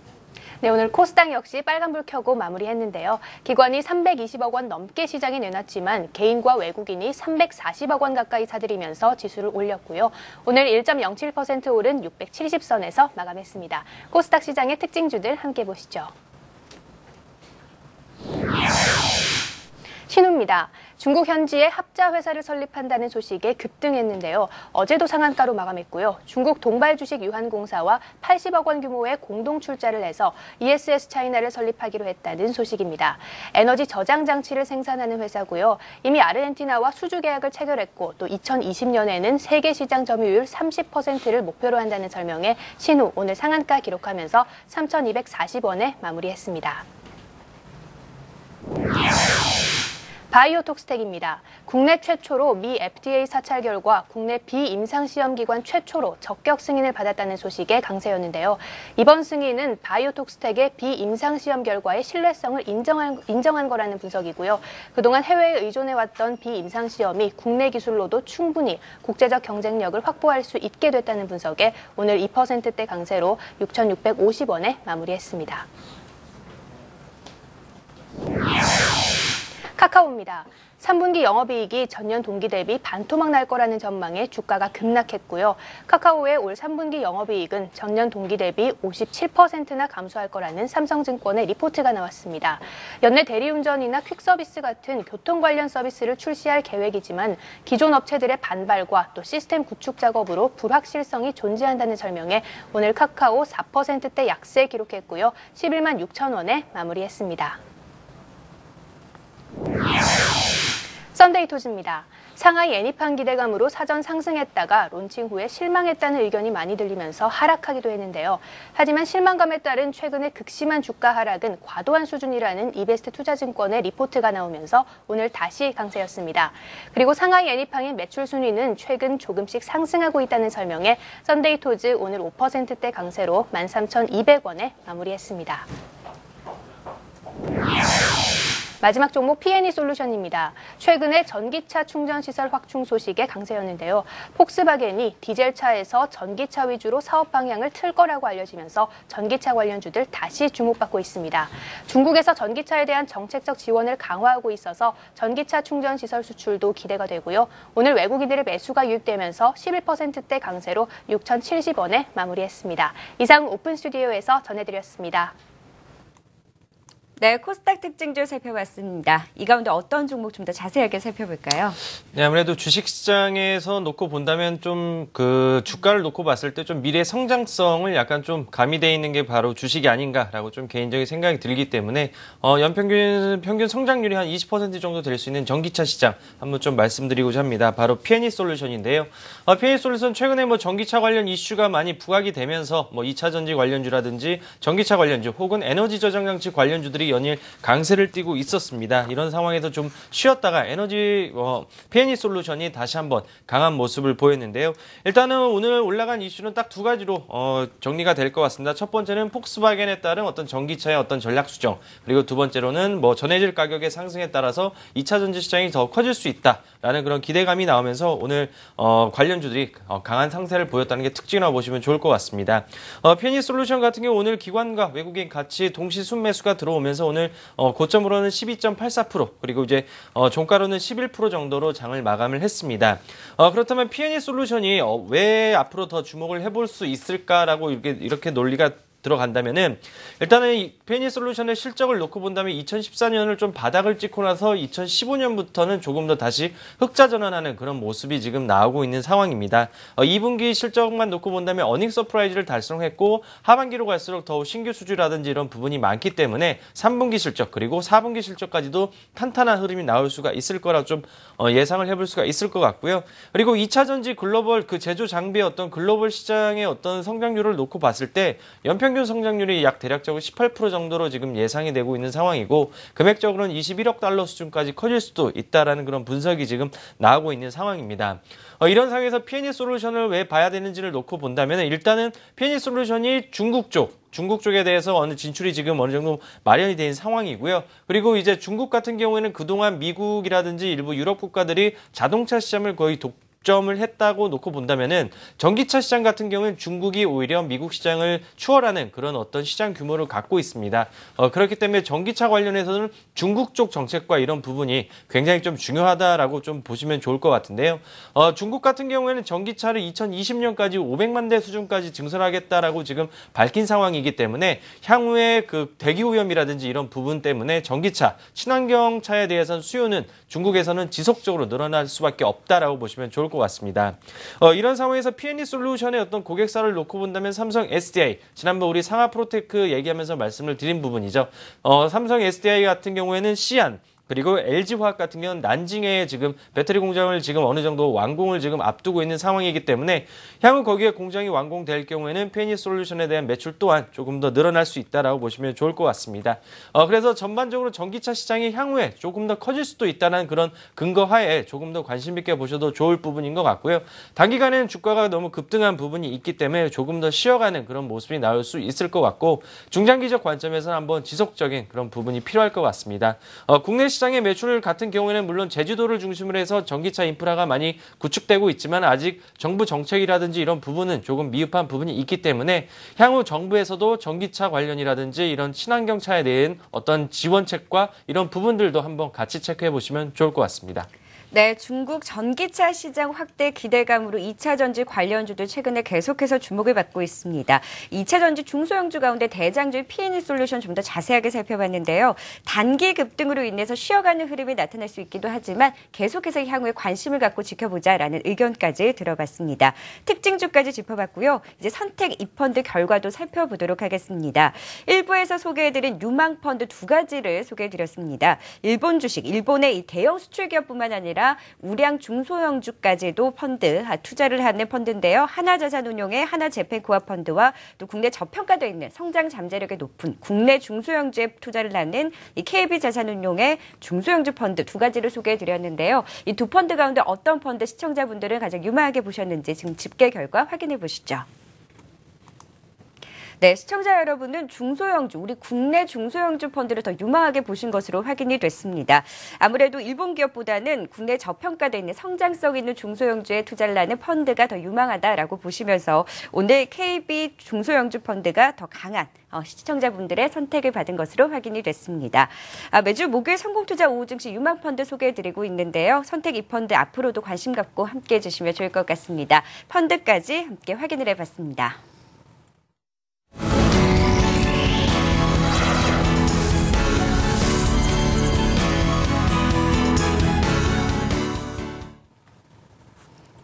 Speaker 8: 네, 오늘 코스닥 역시 빨간불 켜고 마무리했는데요. 기관이 320억 원 넘게 시장에 내놨지만 개인과 외국인이 340억 원 가까이 사들이면서 지수를 올렸고요. 오늘 1.07% 오른 670선에서 마감했습니다. 코스닥 시장의 특징주들 함께 보시죠. 신우입니다. 중국 현지에 합자 회사를 설립한다는 소식에 급등했는데요. 어제도 상한가로 마감했고요. 중국 동발 주식 유한공사와 80억 원 규모의 공동 출자를 해서 ESS 차이나를 설립하기로 했다는 소식입니다. 에너지 저장 장치를 생산하는 회사고요. 이미 아르헨티나와 수주 계약을 체결했고 또 2020년에는 세계 시장 점유율 30%를 목표로 한다는 설명에 신우 오늘 상한가 기록하면서 3,240원에 마무리했습니다. 바이오톡스텍입니다. 국내 최초로 미 FDA 사찰 결과 국내 비임상시험기관 최초로 적격 승인을 받았다는 소식에 강세였는데요. 이번 승인은 바이오톡스텍의 비임상시험 결과의 신뢰성을 인정한 거라는 분석이고요. 그동안 해외에 의존해왔던 비임상시험이 국내 기술로도 충분히 국제적 경쟁력을 확보할 수 있게 됐다는 분석에 오늘 2%대 강세로 6,650원에 마무리했습니다. 카카오입니다. 3분기 영업이익이 전년 동기 대비 반토막 날 거라는 전망에 주가가 급락했고요. 카카오의 올 3분기 영업이익은 전년 동기 대비 57%나 감소할 거라는 삼성증권의 리포트가 나왔습니다. 연내 대리운전이나 퀵서비스 같은 교통 관련 서비스를 출시할 계획이지만 기존 업체들의 반발과 또 시스템 구축 작업으로 불확실성이 존재한다는 설명에 오늘 카카오 4%대 약세 기록했고요. 11만 6천 원에 마무리했습니다. 썬데이토즈입니다. 상하이 애니팡 기대감으로 사전 상승했다가 론칭 후에 실망했다는 의견이 많이 들리면서 하락하기도 했는데요. 하지만 실망감에 따른 최근의 극심한 주가 하락은 과도한 수준이라는 이베스트 투자증권의 리포트가 나오면서 오늘 다시 강세였습니다. 그리고 상하이 애니팡의 매출 순위는 최근 조금씩 상승하고 있다는 설명에 썬데이토즈 오늘 5%대 강세로 13,200원에 마무리했습니다. 마지막 종목 P&E 솔루션입니다. 최근에 전기차 충전시설 확충 소식에 강세였는데요. 폭스바겐이 디젤차에서 전기차 위주로 사업 방향을 틀 거라고 알려지면서 전기차 관련주들 다시 주목받고 있습니다. 중국에서 전기차에 대한 정책적 지원을 강화하고 있어서 전기차 충전시설 수출도 기대가 되고요. 오늘 외국인들의 매수가 유입되면서 11%대 강세로 6,070원에 마무리했습니다. 이상 오픈 스튜디오에서 전해드렸습니다.
Speaker 1: 네, 코스닥 특징주 살펴봤습니다. 이 가운데 어떤 종목 좀 더 자세하게 살펴볼까요?
Speaker 3: 네, 아무래도 주식시장에서 놓고 본다면 좀 주가를 놓고 봤을 때 좀 미래 성장성을 약간 좀 가미되어 있는 게 바로 주식이 아닌가라고 좀 개인적인 생각이 들기 때문에 평균 성장률이 한 20% 정도 될 수 있는 전기차 시장 한번 좀 말씀드리고자 합니다. 바로 P&E 솔루션인데요. P&E 솔루션 최근에 전기차 관련 이슈가 많이 부각이 되면서 2차 전지 관련주라든지 전기차 관련주 혹은 에너지 저장 장치 관련주들이 연일 강세를 띠고 있었습니다. 이런 상황에서 좀 쉬었다가 P&E 솔루션이 다시 한번 강한 모습을 보였는데요. 일단은 오늘 올라간 이슈는 딱 두 가지로 정리가 될 것 같습니다. 첫 번째는 폭스바겐에 따른 어떤 전기차의 어떤 전략 수정, 그리고 두 번째로는 전해질 가격의 상승에 따라서 2차 전지 시장이 더 커질 수 있다라는 그런 기대감이 나오면서 오늘 관련주들이 강한 상세를 보였다는 게 특징이라고 보시면 좋을 것 같습니다. P&E 솔루션 같은 경우 오늘 기관과 외국인 같이 동시 순매수가 들어오면서 오늘 고점으로는 12.84% 그리고 이제 종가로는 11% 정도로 장을 마감을 했습니다. 그렇다면 P&E 솔루션이 왜 앞으로 더 주목을 해볼 수 있을까라고 이렇게 논리가 들어간다면은 일단은 이 P&E 솔루션의 실적을 놓고 본다면 2014년을 좀 바닥을 찍고 나서 2015년부터는 조금 더 다시 흑자 전환하는 그런 모습이 지금 나오고 있는 상황입니다. 2분기 실적만 놓고 본다면 어닝 서프라이즈를 달성했고 하반기로 갈수록 더욱 신규 수주라든지 이런 부분이 많기 때문에 3분기 실적 그리고 4분기 실적까지도 탄탄한 흐름이 나올 수가 있을 거라 좀 예상을 해볼 수가 있을 것 같고요. 그리고 2차 전지 글로벌 제조 장비의 어떤 글로벌 시장의 어떤 성장률을 놓고 봤을 때 연평균 성장률이 약 대략적으로 18% 정도로 지금 예상이 되고 있는 상황이고 금액적으로는 21억 달러 수준까지 커질 수도 있다라는 그런 분석이 지금 나오고 있는 상황입니다. 이런 상황에서 P&E 솔루션을 왜 봐야 되는지를 놓고 본다면 일단은 P&E 솔루션이 중국 쪽에 대해서 어느 진출이 지금 어느 정도 마련이 된 상황이고요. 그리고 이제 중국 같은 경우에는 그동안 미국이라든지 일부 유럽 국가들이 자동차 시장을 거의 독점을 했다고 놓고 본다면은 전기차 시장 같은 경우는 중국이 오히려 미국 시장을 추월하는 그런 어떤 시장 규모를 갖고 있습니다. 그렇기 때문에 전기차 관련해서는 중국 쪽 정책과 이런 부분이 굉장히 좀 중요하다라고 좀 보시면 좋을 것 같은데요. 중국 같은 경우에는 전기차를 2020년까지 500만 대 수준까지 증설하겠다라고 지금 밝힌 상황이기 때문에 향후에 대기 오염이라든지 이런 부분 때문에 전기차, 친환경 차에 대해서는 수요는 중국에서는 지속적으로 늘어날 수밖에 없다라고 보시면 좋을 것 같습니다. 이런 상황에서 P&E 솔루션의 어떤 고객사를 놓고 본다면 삼성 SDI, 지난번 우리 상하 프로테크 얘기하면서 말씀을 드린 부분이죠. 삼성 SDI 같은 경우에는 시안, 그리고 LG화학 같은 경우는 난징에 지금 배터리 공장을 지금 어느 정도 완공을 지금 앞두고 있는 상황이기 때문에 향후 거기에 공장이 완공될 경우에는 P&E 솔루션에 대한 매출 또한 조금 더 늘어날 수 있다라고 보시면 좋을 것 같습니다. 그래서 전반적으로 전기차 시장이 향후에 조금 더 커질 수도 있다는 그런 근거 하에 조금 더 관심 있게 보셔도 좋을 부분인 것 같고요. 단기간에는 주가가 너무 급등한 부분이 있기 때문에 조금 더 쉬어가는 그런 모습이 나올 수 있을 것 같고 중장기적 관점에서는 한번 지속적인 그런 부분이 필요할 것 같습니다. 국내 시장 시장의 매출 같은 경우에는 물론 제주도를 중심으로 해서 전기차 인프라가 많이 구축되고 있지만 아직 정부 정책이라든지 이런 부분은 조금 미흡한 부분이 있기 때문에 향후 정부에서도 전기차 관련이라든지 이런 친환경차에 대한 어떤 지원책과 이런 부분들도 한번 같이 체크해 보시면 좋을 것 같습니다.
Speaker 1: 네, 중국 전기차 시장 확대 기대감으로 2차 전지 관련주도 최근에 계속해서 주목을 받고 있습니다. 2차 전지 중소형주 가운데 대장주의 P&E솔루션 좀 더 자세하게 살펴봤는데요. 단기 급등으로 인해서 쉬어가는 흐름이 나타날 수 있기도 하지만 계속해서 향후에 관심을 갖고 지켜보자라는 의견까지 들어봤습니다. 특징주까지 짚어봤고요. 이제 선택 2펀드 결과도 살펴보도록 하겠습니다. 1부에서 소개해드린 유망펀드 2가지를 소개해드렸습니다. 일본 주식, 일본의 이 대형 수출기업뿐만 아니라 우량 중소형주까지도 펀드, 투자를 하는 펀드인데요. 하나자산운용의 하나재팬코아 펀드와 또 국내 저평가되어 있는 성장 잠재력이 높은 국내 중소형주에 투자를 하는 이 KB자산운용의 중소형주 펀드 2가지를 소개해드렸는데요. 이 두 펀드 가운데 어떤 펀드 시청자분들은 가장 유망하게 보셨는지 지금 집계 결과 확인해 보시죠. 네, 시청자 여러분은 중소형주, 우리 국내 중소형주 펀드를 더 유망하게 보신 것으로 확인이 됐습니다. 아무래도 일본 기업보다는 국내 저평가되어 있는 성장성 있는 중소형주에 투자를 하는 펀드가 더 유망하다라고 보시면서 오늘 KB 중소형주 펀드가 더 강한 시청자분들의 선택을 받은 것으로 확인이 됐습니다. 매주 목요일 성공투자 오후 증시 유망펀드 소개해드리고 있는데요. 선택 2펀드 앞으로도 관심 갖고 함께해 주시면 좋을 것 같습니다. 펀드까지 함께 확인을 해봤습니다.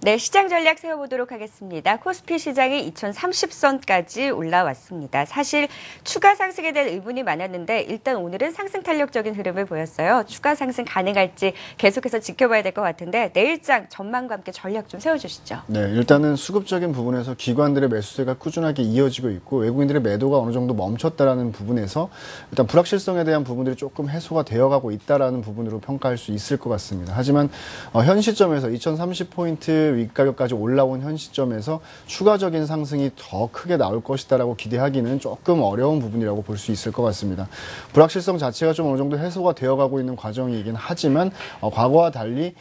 Speaker 1: 네, 시장 전략 세워보도록 하겠습니다. 코스피 시장이 2030선까지 올라왔습니다. 사실 추가 상승에 대한 의문이 많았는데 일단 오늘은 상승 탄력적인 흐름을 보였어요. 추가 상승 가능할지 계속해서 지켜봐야 될 것 같은데 내일장 전망과 함께 전략 좀 세워주시죠.
Speaker 2: 네, 일단은 수급적인 부분에서 기관들의 매수세가 꾸준하게 이어지고 있고 외국인들의 매도가 어느 정도 멈췄다라는 부분에서 일단 불확실성에 대한 부분들이 조금 해소가 되어가고 있다라는 부분으로 평가할 수 있을 것 같습니다. 하지만 현 시점에서 2030포인트 윗가격까지 올라온 현 시점에서 추가적인 상승이 더 크게 나올 것이다라고 기대하기는 조금 어려운 부분이라고 볼 수 있을 것 같습니다. 불확실성 자체가 좀 어느 정도 해소가 되어가고 있는 과정이긴 하지만 과거와 달리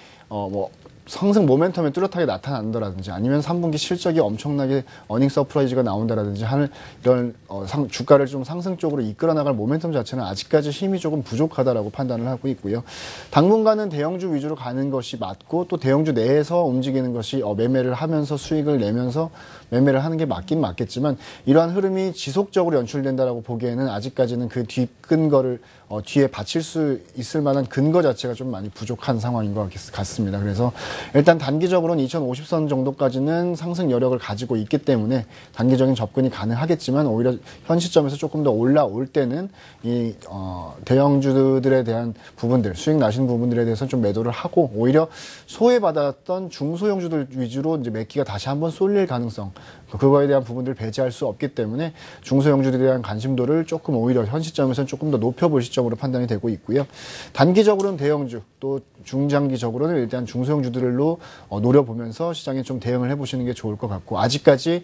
Speaker 2: 상승 모멘텀이 뚜렷하게 나타난다라든지 아니면 3분기 실적이 엄청나게 어닝 서프라이즈가 나온다라든지 하는 이런 주가를 좀 상승 쪽으로 이끌어 나갈 모멘텀 자체는 아직까지 힘이 조금 부족하다라고 판단을 하고 있고요. 당분간은 대형주 위주로 가는 것이 맞고 또 대형주 내에서 움직이는 것이 매매를 하면서 수익을 내면서 매매를 하는 게 맞긴 맞겠지만 이러한 흐름이 지속적으로 연출된다라고 보기에는 아직까지는 그 뒷근거를 뒤에 받칠 수 있을 만한 근거 자체가 좀 많이 부족한 상황인 것 같습니다. 그래서 일단 단기적으로는 2050선 정도까지는 상승 여력을 가지고 있기 때문에 단기적인 접근이 가능하겠지만 오히려 현 시점에서 조금 더 올라올 때는 이 대형주들에 대한 부분들, 수익 나신 부분들에 대해서 좀 매도를 하고 오히려 소외받았던 중소형주들 위주로 이제 매기가 다시 한번 쏠릴 가능성, 그거에 대한 부분들을 배제할 수 없기 때문에 중소형주들에 대한 관심도를 조금 오히려 현 시점에서는 조금 더 높여볼 시점으로 판단이 되고 있고요. 단기적으로는 대형주, 또 중장기적으로는 일단 중소형주들로 노려보면서 시장에 좀 대응을 해보시는 게 좋을 것 같고 아직까지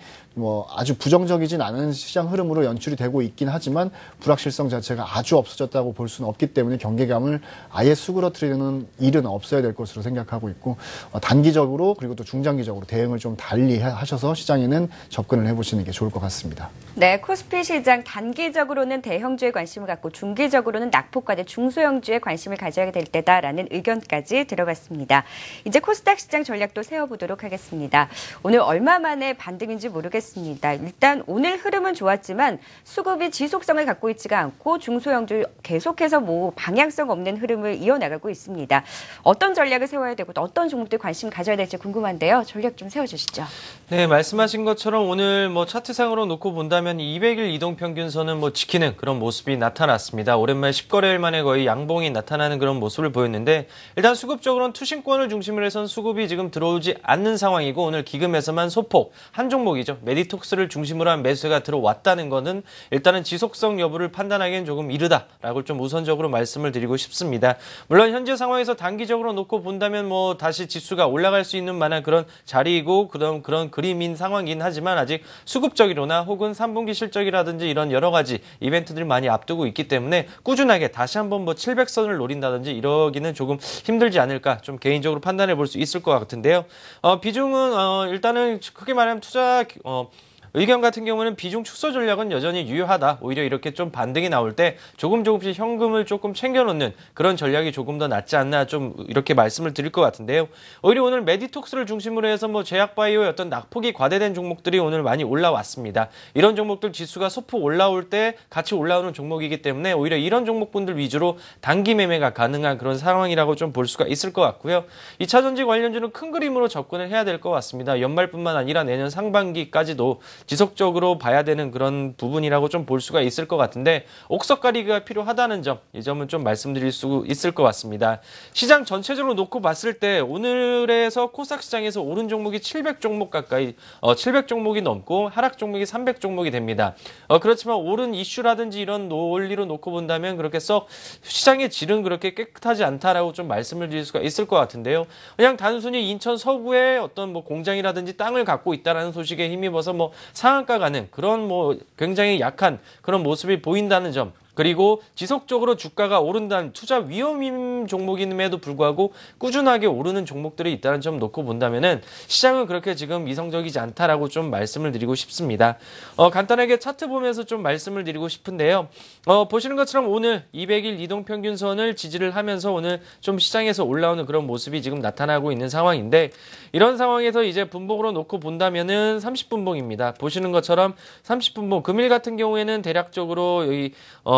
Speaker 2: 아주 부정적이진 않은 시장 흐름으로 연출이 되고 있긴 하지만 불확실성 자체가 아주 없어졌다고 볼 수는 없기 때문에 경계감을 아예 수그러뜨리는 일은 없어야 될 것으로 생각하고 있고 단기적으로 그리고 또 중장기적으로 대응을 좀 달리 하셔서 시장에는 접근을 해보시는 게 좋을 것 같습니다.
Speaker 1: 네, 코스피 시장 단기적으로는 대형주에 관심을 갖고 중기적으로는 낙폭과대 중소형주에 관심을 가져야 될 때다라는 의견까지 들어봤습니다. 이제 코스닥 시장 전략도 세워보도록 하겠습니다. 오늘 얼마 만에 반등인지 모르겠습니다. 일단 오늘 흐름은 좋았지만 수급이 지속성을 갖고 있지가 않고 중소형주 계속해서 방향성 없는 흐름을 이어나가고 있습니다. 어떤 전략을 세워야 되고 또 어떤 종목들 관심 가져야 될지 궁금한데요. 전략 좀 세워주시죠.
Speaker 3: 네, 말씀하신 것처럼 오늘 차트상으로 놓고 본다면 200일 이동평균선은 지키는 그런 모습이 나타났습니다. 오랜만에 10거래일 만에 거의 양봉이 나타나는 그런 모습을 보였는데 일단 수급적으로는 투신권을 중심으로 해서는 수급이 지금 들어오지 않는 상황이고 오늘 기금에서만 소폭 한 종목이죠. 메디톡스를 중심으로 한 매수가 들어왔다는 거는 일단은 지속성 여부를 판단하기엔 조금 이르다라고 좀 우선적으로 말씀을 드리고 싶습니다. 물론 현재 상황에서 단기적으로 놓고 본다면 다시 지수가 올라갈 수 있는 만한 그런 자리이고 그런 그림인 상황이긴 하지만 아직 수급적이로나 혹은 3분기 실적이라든지 이런 여러 가지 이벤트들이 많이 앞두고 있기 때문에 꾸준히 꾸준하게 다시 한번 뭐 700선을 노린다든지 이러기는 조금 힘들지 않을까 좀 개인적으로 판단해 볼 수 있을 것 같은데요. 비중은 일단은 크게 말하면 투자 의견 같은 경우는 비중 축소 전략은 여전히 유효하다. 오히려 이렇게 좀 반등이 나올 때 조금씩 현금을 조금 챙겨놓는 그런 전략이 조금 더 낫지 않나 좀 이렇게 말씀을 드릴 것 같은데요. 오히려 오늘 메디톡스를 중심으로 해서 뭐 제약바이오의 어떤 낙폭이 과대된 종목들이 오늘 많이 올라왔습니다. 이런 종목들 지수가 소폭 올라올 때 같이 올라오는 종목이기 때문에 오히려 이런 종목분들 위주로 단기 매매가 가능한 그런 상황이라고 좀 볼 수가 있을 것 같고요. 2차전지 관련주는 큰 그림으로 접근을 해야 될 것 같습니다. 연말뿐만 아니라 내년 상반기까지도 지속적으로 봐야 되는 그런 부분이라고 좀 볼 수가 있을 것 같은데 옥석가리가 필요하다는 점, 이 점은 좀 말씀드릴 수 있을 것 같습니다. 시장 전체적으로 놓고 봤을 때 오늘에서 코스닥 시장에서 오른 종목이 700 종목 가까이 700 종목이 넘고 하락 종목이 300 종목이 됩니다. 그렇지만 오른 이슈라든지 이런 논리로 놓고 본다면 그렇게 썩 시장의 질은 그렇게 깨끗하지 않다라고 좀 말씀을 드릴 수가 있을 것 같은데요. 그냥 단순히 인천 서구에 어떤 뭐 공장이라든지 땅을 갖고 있다라는 소식에 힘입어서 뭐 상한가 가는 그런 뭐 굉장히 약한 그런 모습이 보인다는 점, 그리고 지속적으로 주가가 오른다는 투자 위험인 종목임에도 불구하고 꾸준하게 오르는 종목들이 있다는 점 놓고 본다면은 시장은 그렇게 지금 이성적이지 않다라고 좀 말씀을 드리고 싶습니다. 간단하게 차트 보면서 좀 말씀을 드리고 싶은데요. 보시는 것처럼 오늘 200일 이동평균선을 지지를 하면서 오늘 좀 시장에서 올라오는 그런 모습이 지금 나타나고 있는 상황인데, 이런 상황에서 이제 분봉으로 놓고 본다면은 30분봉입니다. 보시는 것처럼 30분봉 금일 같은 경우에는 대략적으로 여기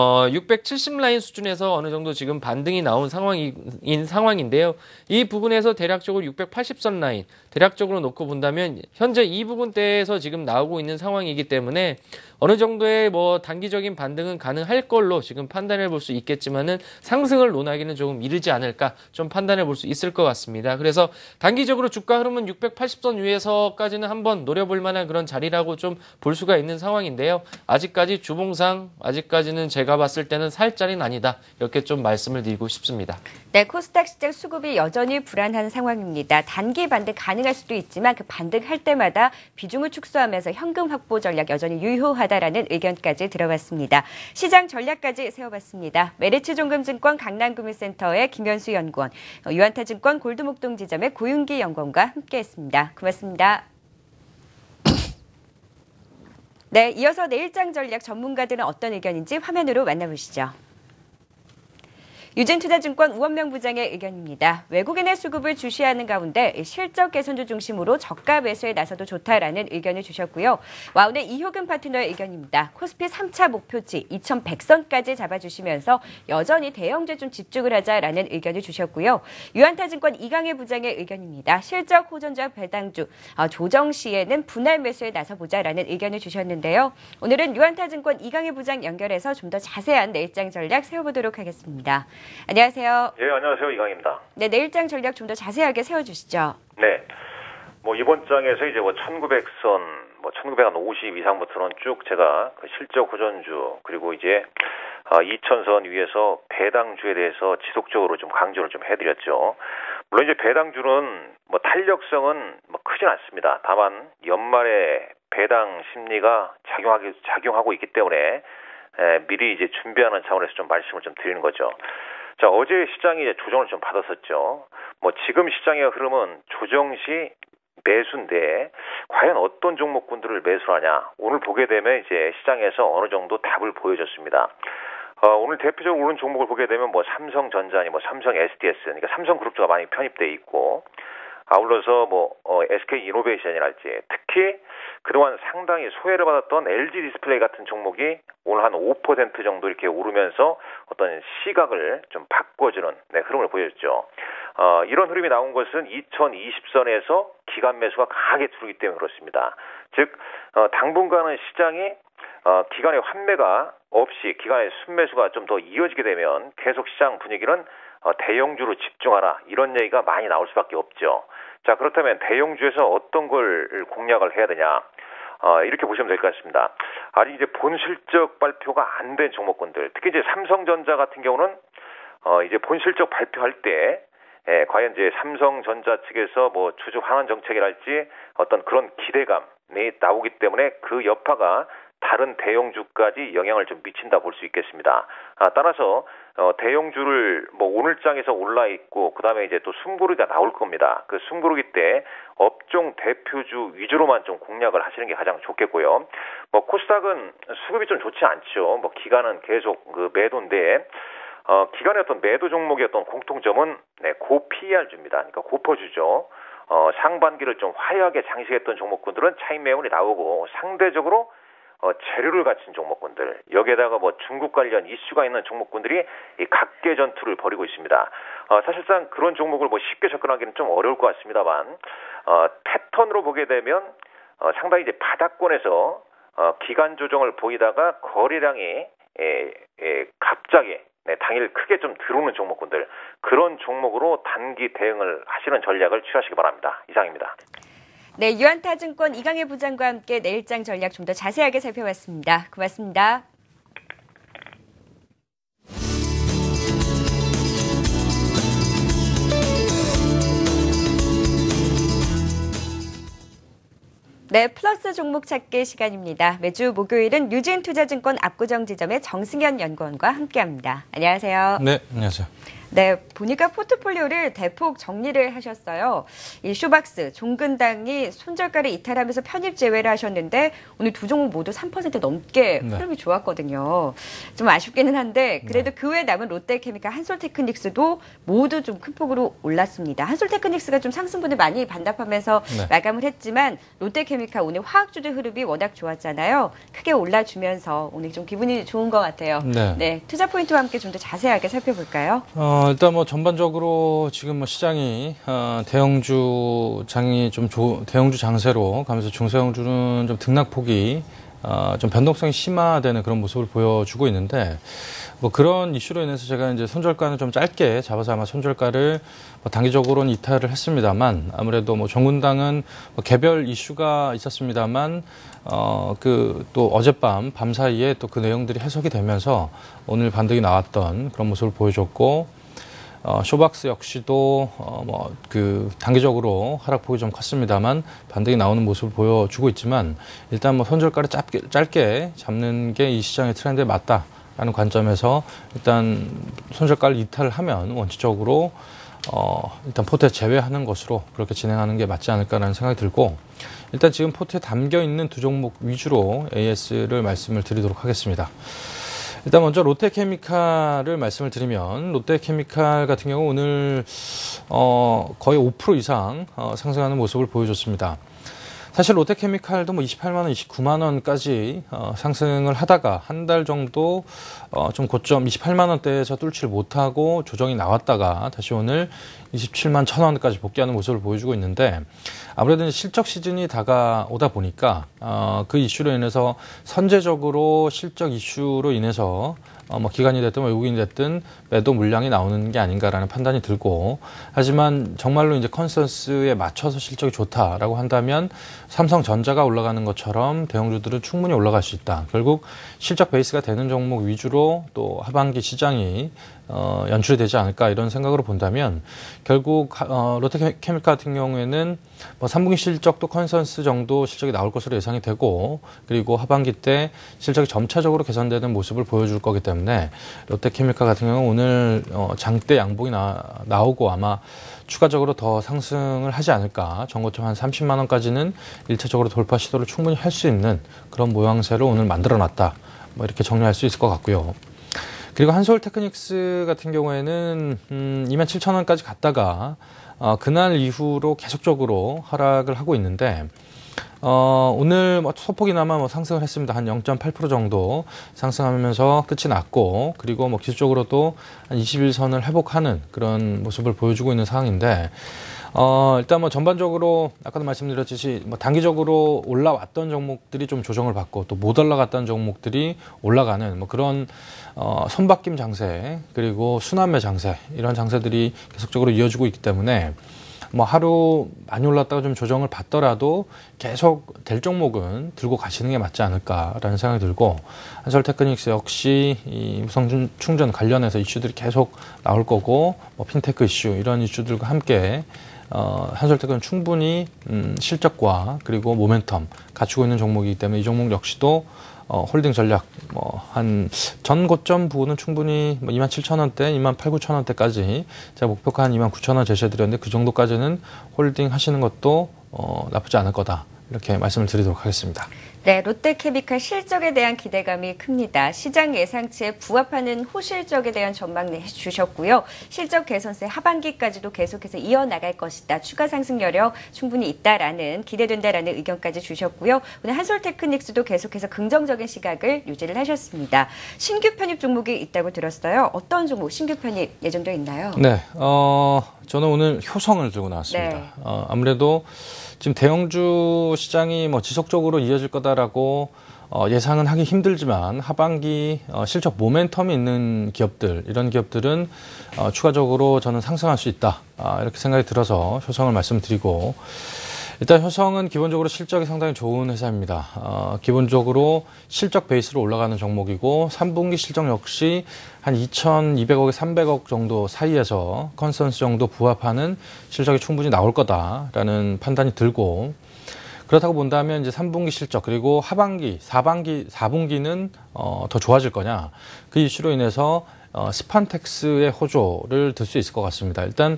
Speaker 3: 670 라인 수준에서 어느 정도 지금 반등이 나온 상황인데요. 이 부분에서 대략적으로 680선 라인 대략적으로 놓고 본다면 현재 이 부분대에서 지금 나오고 있는 상황이기 때문에 어느 정도의 뭐 단기적인 반등은 가능할 걸로 지금 판단해 볼 수 있겠지만은 상승을 논하기는 조금 이르지 않을까 좀 판단해 볼 수 있을 것 같습니다. 그래서 단기적으로 주가 흐름은 680선 위에서까지는 한번 노려볼 만한 그런 자리라고 좀 볼 수가 있는 상황인데요. 아직까지 주봉상 아직까지는 제가 봤을 때는 살 자리는 아니다. 이렇게 좀 말씀을 드리고 싶습니다.
Speaker 1: 네, 코스닥 시장 수급이 여전히 불안한 상황입니다. 단기 반등 가능할 수도 있지만 그 반등할 때마다 비중을 축소하면서 현금 확보 전략 여전히 유효하다라는 의견까지 들어봤습니다. 시장 전략까지 세워봤습니다. 메리츠종금증권 강남금융센터의 김현수 연구원, 유한타증권 골드목동 지점의 고윤기 연구원과 함께했습니다. 고맙습니다. 네, 이어서 내일장 전략 전문가들은 어떤 의견인지 화면으로 만나보시죠. 유진투자증권 우원명 부장의 의견입니다. 외국인의 수급을 주시하는 가운데 실적 개선주 중심으로 저가 매수에 나서도 좋다라는 의견을 주셨고요. 와운의 이효근 파트너의 의견입니다. 코스피 3차 목표치 2100선까지 잡아주시면서 여전히 대형주에 좀 집중을 하자라는 의견을 주셨고요. 유한타증권 이강혜 부장의 의견입니다. 실적 호전자 배당주 조정 시에는 분할 매수에 나서보자라는 의견을 주셨는데요. 오늘은 유한타증권 이강혜 부장 연결해서 좀 더 자세한 내일장 전략 세워보도록 하겠습니다. 안녕하세요.
Speaker 9: 예, 안녕하세요. 이강입니다.
Speaker 1: 네, 내일장 전략 좀 더 자세하게 세워주시죠.
Speaker 9: 네. 이번 장에서 이제 1900선, 1950 이상부터는 쭉 제가 그 실적 호전주, 그리고 이제 2000선 위에서 배당주에 대해서 지속적으로 좀 강조를 좀 해드렸죠. 물론 이제 배당주는 탄력성은 크진 않습니다. 다만 연말에 배당 심리가 작용하고 있기 때문에 미리 이제 준비하는 차원에서 좀 말씀을 좀 드리는 거죠. 자, 어제 시장이 이제 조정을 좀 받았었죠. 지금 시장의 흐름은 조정 시 매수인데 과연 어떤 종목군들을 매수하냐. 오늘 보게 되면 이제 시장에서 어느 정도 답을 보여줬습니다. 오늘 대표적으로 오른 종목을 보게 되면 삼성전자니 삼성 SDS, 그러니까 삼성그룹주가 많이 편입돼 있고, 아울러서 SK이노베이션이랄지, 특히 그동안 상당히 소외를 받았던 LG 디스플레이 같은 종목이 오늘 한 5% 정도 이렇게 오르면서 어떤 시각을 좀 바꿔주는 흐름을 보여줬죠. 이런 흐름이 나온 것은 2020선에서 기간 매수가 강하게 들어오기 때문에 그렇습니다. 즉, 당분간은 시장이 기간의 환매가 없이 기간의 순매수가 좀 더 이어지게 되면 계속 시장 분위기는 대형주로 집중하라, 이런 얘기가 많이 나올 수밖에 없죠. 자, 그렇다면 대형주에서 어떤 걸 공략을 해야 되냐, 이렇게 보시면 될 것 같습니다. 아직 이제 본실적 발표가 안 된 종목군들, 특히 이제 삼성전자 같은 경우는 이제 본실적 발표할 때 과연 이제 삼성전자 측에서 추적 환원 정책이랄지 어떤 그런 기대감이 나오기 때문에 그 여파가 다른 대형주까지 영향을 좀 미친다 볼 수 있겠습니다. 따라서 대형주를 뭐 오늘장에서 올라 있고 그다음에 이제 또 숨고르기가 나올 겁니다. 그 숨고르기 때 업종 대표주 위주로만 좀 공략을 하시는 게 가장 좋겠고요. 뭐 코스닥은 수급이 좀 좋지 않죠. 뭐 기간은 계속 그 매도인데 기간의 어떤 매도 종목의 어떤 공통점은 고 PER주입니다. 그러니까 고퍼주죠. 상반기를 좀 화려하게 장식했던 종목군들은 차익 매물이 나오고 상대적으로 재료를 갖춘 종목군들, 여기에다가 뭐 중국 관련 이슈가 있는 종목군들이 이 각계 전투를 벌이고 있습니다. 사실상 그런 종목을 뭐 쉽게 접근하기는 좀 어려울 것 같습니다만, 패턴으로 보게 되면 상당히 이제 바닥권에서 기간 조정을 보이다가 거래량이 갑자기 당일 크게 좀 들어오는 종목군들, 그런 종목으로 단기 대응을 하시는 전략을 취하시기 바랍니다. 이상입니다.
Speaker 1: 네, 유한타증권 이강혜 부장과 함께 내일장 전략 좀 더 자세하게 살펴봤습니다. 고맙습니다. 네, 플러스 종목 찾기 시간입니다. 매주 목요일은 유진투자증권 압구정 지점의 정승현 연구원과 함께합니다. 안녕하세요.
Speaker 10: 네, 안녕하세요.
Speaker 1: 네, 보니까 포트폴리오를 대폭 정리를 하셨어요. 이 쇼박스, 종근당이 손절가를 이탈하면서 편입 제외를 하셨는데 오늘 두 종목 모두 3% 넘게 흐름이 좋았거든요. 좀 아쉽기는 한데 그래도 그 외에 남은 롯데케미칼, 한솔테크닉스도 모두 좀 큰 폭으로 올랐습니다. 한솔테크닉스가 좀 상승분을 많이 반납하면서 마감을 했지만 롯데케미칼 오늘 화학주들 흐름이 워낙 좋았잖아요. 크게 올라주면서 오늘 좀 기분이 좋은 것 같아요. 네, 투자 포인트와 함께 좀 더 자세하게 살펴볼까요?
Speaker 10: 일단 뭐 전반적으로 지금 뭐 시장이 대형주 장세로 가면서 중소형주는 좀 등락폭이 좀 변동성이 심화되는 그런 모습을 보여주고 있는데 뭐 그런 이슈로 인해서 제가 이제 손절가는 좀 짧게 잡아서 아마 손절가를 뭐 단기적으로는 이탈을 했습니다만 아무래도 뭐 종근당은 뭐 개별 이슈가 있었습니다만 또 어젯밤 밤 사이에 또 그 내용들이 해석이 되면서 오늘 반등이 나왔던 그런 모습을 보여줬고 쇼박스 역시도 단기적으로 하락폭이 좀 컸습니다만 반등이 나오는 모습을 보여주고 있지만 일단 뭐 손절가를 짧게 잡는 게 이 시장의 트렌드에 맞다라는 관점에서 일단 손절가를 이탈을 하면 원칙적으로 일단 포트에 제외하는 것으로 그렇게 진행하는 게 맞지 않을까라는 생각이 들고 일단 지금 포트에 담겨 있는 두 종목 위주로 AS를 말씀을 드리도록 하겠습니다. 일단 먼저 롯데케미칼을 말씀을 드리면 롯데케미칼 같은 경우 오늘 거의 5% 이상 상승하는 모습을 보여줬습니다. 사실 롯데케미칼도 뭐 28만 원, 29만 원까지 상승을 하다가 한 달 정도 좀 고점 28만 원대에서 뚫지를 못하고 조정이 나왔다가 다시 오늘 27만 1천 원까지 복귀하는 모습을 보여주고 있는데 아무래도 실적 시즌이 다가오다 보니까 그 이슈로 인해서 선제적으로 실적 이슈로 인해서 뭐 기관이 됐든 외국인이 됐든 매도 물량이 나오는 게 아닌가라는 판단이 들고 하지만 정말로 이제 컨센서스에 맞춰서 실적이 좋다라고 한다면 삼성전자가 올라가는 것처럼 대형주들은 충분히 올라갈 수 있다. 결국 실적 베이스가 되는 종목 위주로 또 하반기 시장이 연출이 되지 않을까 이런 생각으로 본다면 결국 롯데케미칼 같은 경우에는 뭐 3분기 실적도 컨센서스 정도 실적이 나올 것으로 예상이 되고 그리고 하반기 때 실적이 점차적으로 개선되는 모습을 보여줄 거기 때문에 롯데케미칼 같은 경우는 오늘 장대 양봉이 나오고 아마 추가적으로 더 상승을 하지 않을까. 전고점 한 30만 원까지는 1차적으로 돌파 시도를 충분히 할 수 있는 그런 모양새를 오늘 만들어놨다. 뭐 이렇게 정리할 수 있을 것 같고요. 그리고 한솔테크닉스 같은 경우에는 27,000원까지 갔다가 그날 이후로 계속적으로 하락을 하고 있는데 오늘 뭐 소폭이나마 뭐 상승을 했습니다. 한 0.8% 정도 상승하면서 끝이 났고 그리고 뭐 기술적으로도 한 21선을 회복하는 그런 모습을 보여주고 있는 상황인데 일단 뭐 전반적으로 아까도 말씀드렸듯이 뭐 단기적으로 올라왔던 종목들이 좀 조정을 받고 또 못 올라갔던 종목들이 올라가는 뭐 그런 손바뀜 장세 그리고 순환매 장세 이런 장세들이 계속적으로 이어지고 있기 때문에 뭐 하루 많이 올랐다가 좀 조정을 받더라도 계속 될 종목은 들고 가시는 게 맞지 않을까라는 생각이 들고 한솔테크닉스 역시 이 무선 충전 관련해서 이슈들이 계속 나올 거고 뭐 핀테크 이슈 이런 이슈들과 함께 한솔테크는 충분히 실적과 그리고 모멘텀 갖추고 있는 종목이기 때문에 이 종목 역시도 홀딩 전략 한 전 고점 부분은 충분히 27,000원대, 28,000-29,000원대까지 제가 목표가 한 29,000원 제시해드렸는데 그 정도까지는 홀딩 하시는 것도 나쁘지 않을 거다. 이렇게 말씀을 드리도록 하겠습니다.
Speaker 1: 네, 롯데케미칼 실적에 대한 기대감이 큽니다. 시장 예상치에 부합하는 호실적에 대한 전망 내주셨고요. 실적 개선세 하반기까지도 계속해서 이어나갈 것이다. 추가 상승 여력 충분히 있다라는, 기대된다라는 의견까지 주셨고요. 오늘 한솔테크닉스도 계속해서 긍정적인 시각을 유지를 하셨습니다. 신규 편입 종목이 있다고 들었어요. 어떤 종목 신규 편입 예정되어 있나요?
Speaker 10: 네, 저는 오늘 효성을 들고 나왔습니다.
Speaker 1: 네.
Speaker 10: 아무래도 지금 대형주 시장이 지속적으로 이어질 거다라고 예상은 하기 힘들지만 하반기 실적 모멘텀이 있는 기업들, 이런 기업들은 추가적으로 저는 상승할 수 있다. 이렇게 생각이 들어서 효성을 말씀드리고, 일단 효성은 기본적으로 실적이 상당히 좋은 회사입니다. 기본적으로 실적 베이스로 올라가는 종목이고 3분기 실적 역시 한 2,200억에 300억 정도 사이에서 컨센서스 정도 부합하는 실적이 충분히 나올 거다라는 판단이 들고, 그렇다고 본다면 이제 3분기 실적 그리고 하반기, 4분기는 더 좋아질 거냐, 그 이슈로 인해서 스판텍스의 호조를 들 수 있을 것 같습니다. 일단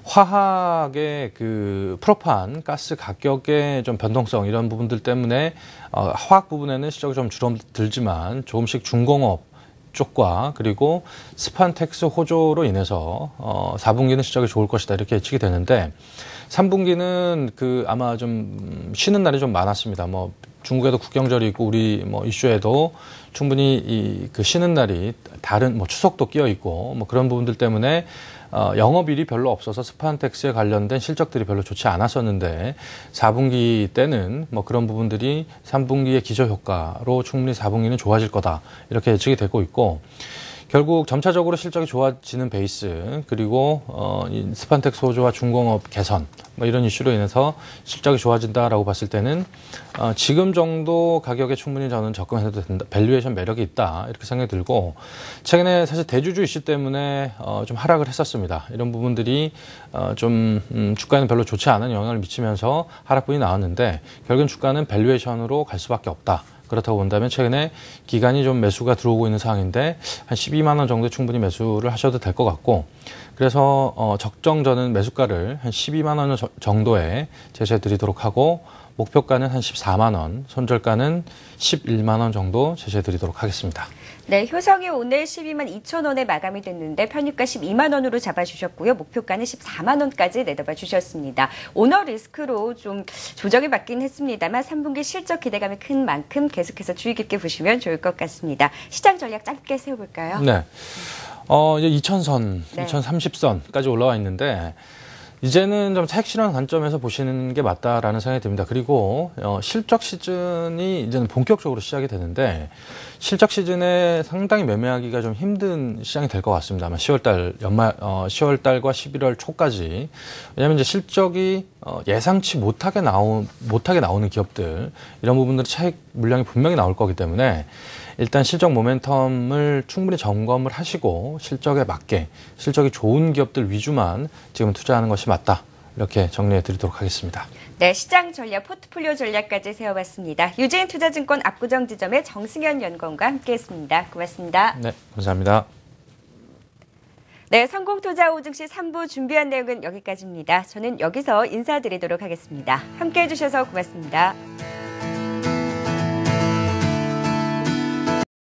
Speaker 10: 화학의 그 프로판 가스 가격의 좀 변동성, 이런 부분들 때문에 화학 부분에는 실적이 좀 줄어들지만 조금씩 중공업 쪽과 그리고 스판텍스 호조로 인해서 4분기는 실적이 좋을 것이다, 이렇게 예측이 되는데 3분기는 아마 좀 쉬는 날이 좀 많았습니다. 중국에도 국경절이 있고 우리 이슈에도 충분히 그 쉬는 날이 다른 추석도 끼어 있고 그런 부분들 때문에 영업일이 별로 없어서 스판텍스에 관련된 실적들이 별로 좋지 않았었는데 4분기 때는 그런 부분들이 3분기의 기저효과로 충분히 4분기는 좋아질 거다, 이렇게 예측이 되고 있고, 결국 점차적으로 실적이 좋아지는 베이스, 그리고 스판텍스 호조와 중공업 개선 이런 이슈로 인해서 실적이 좋아진다라고 봤을 때는 지금 정도 가격에 충분히 저는 접근해도 된다, 밸류에이션 매력이 있다, 이렇게 생각이 들고, 최근에 사실 대주주 이슈 때문에 좀 하락을 했었습니다. 이런 부분들이 좀 주가에는 별로 좋지 않은 영향을 미치면서 하락분이 나왔는데 결국은 주가는 밸류에이션으로 갈 수밖에 없다. 그렇다고 본다면 최근에 기간이 좀 매수가 들어오고 있는 상황인데 한 12만 원 정도 충분히 매수를 하셔도 될 것 같고, 그래서 적정 저는 매수가를 한 12만 원 정도에 제시해 드리도록 하고, 목표가는 한 14만 원, 손절가는 11만 원 정도 제시해 드리도록 하겠습니다.
Speaker 1: 네, 효성이 오늘 12만 2천 원에 마감이 됐는데 편입가 12만 원으로 잡아주셨고요. 목표가는 14만 원까지 내다봐 주셨습니다. 오너 리스크로 좀 조정이 받긴 했습니다만 3분기 실적 기대감이 큰 만큼 계속해서 주의 깊게 보시면 좋을 것 같습니다. 시장 전략 짧게 세워볼까요?
Speaker 10: 네. 이제 2000선, 네. 2030선까지 올라와 있는데 이제는 좀 차익 실현 관점에서 보시는 게 맞다라는 생각이 듭니다. 그리고 실적 시즌이 이제는 본격적으로 시작이 되는데 실적 시즌에 상당히 매매하기가 좀 힘든 시장이 될 것 같습니다. 아마 10월달과 11월 초까지. 왜냐하면 이제 실적이 예상치 못하게 나오는 기업들, 이런 부분들은 차익 물량이 분명히 나올 거기 때문에 일단 실적 모멘텀을 충분히 점검을 하시고 실적에 맞게 실적이 좋은 기업들 위주만 지금 투자하는 것이 맞다, 이렇게 정리해 드리도록 하겠습니다.
Speaker 1: 네, 시장 전략, 포트폴리오 전략까지 세워봤습니다. 유진 투자증권 압구정 지점의 정승현 연구원과 함께했습니다. 고맙습니다.
Speaker 10: 네, 감사합니다.
Speaker 1: 네, 성공투자 오증시 3부 준비한 내용은 여기까지입니다. 저는 여기서 인사드리도록 하겠습니다. 함께해 주셔서 고맙습니다.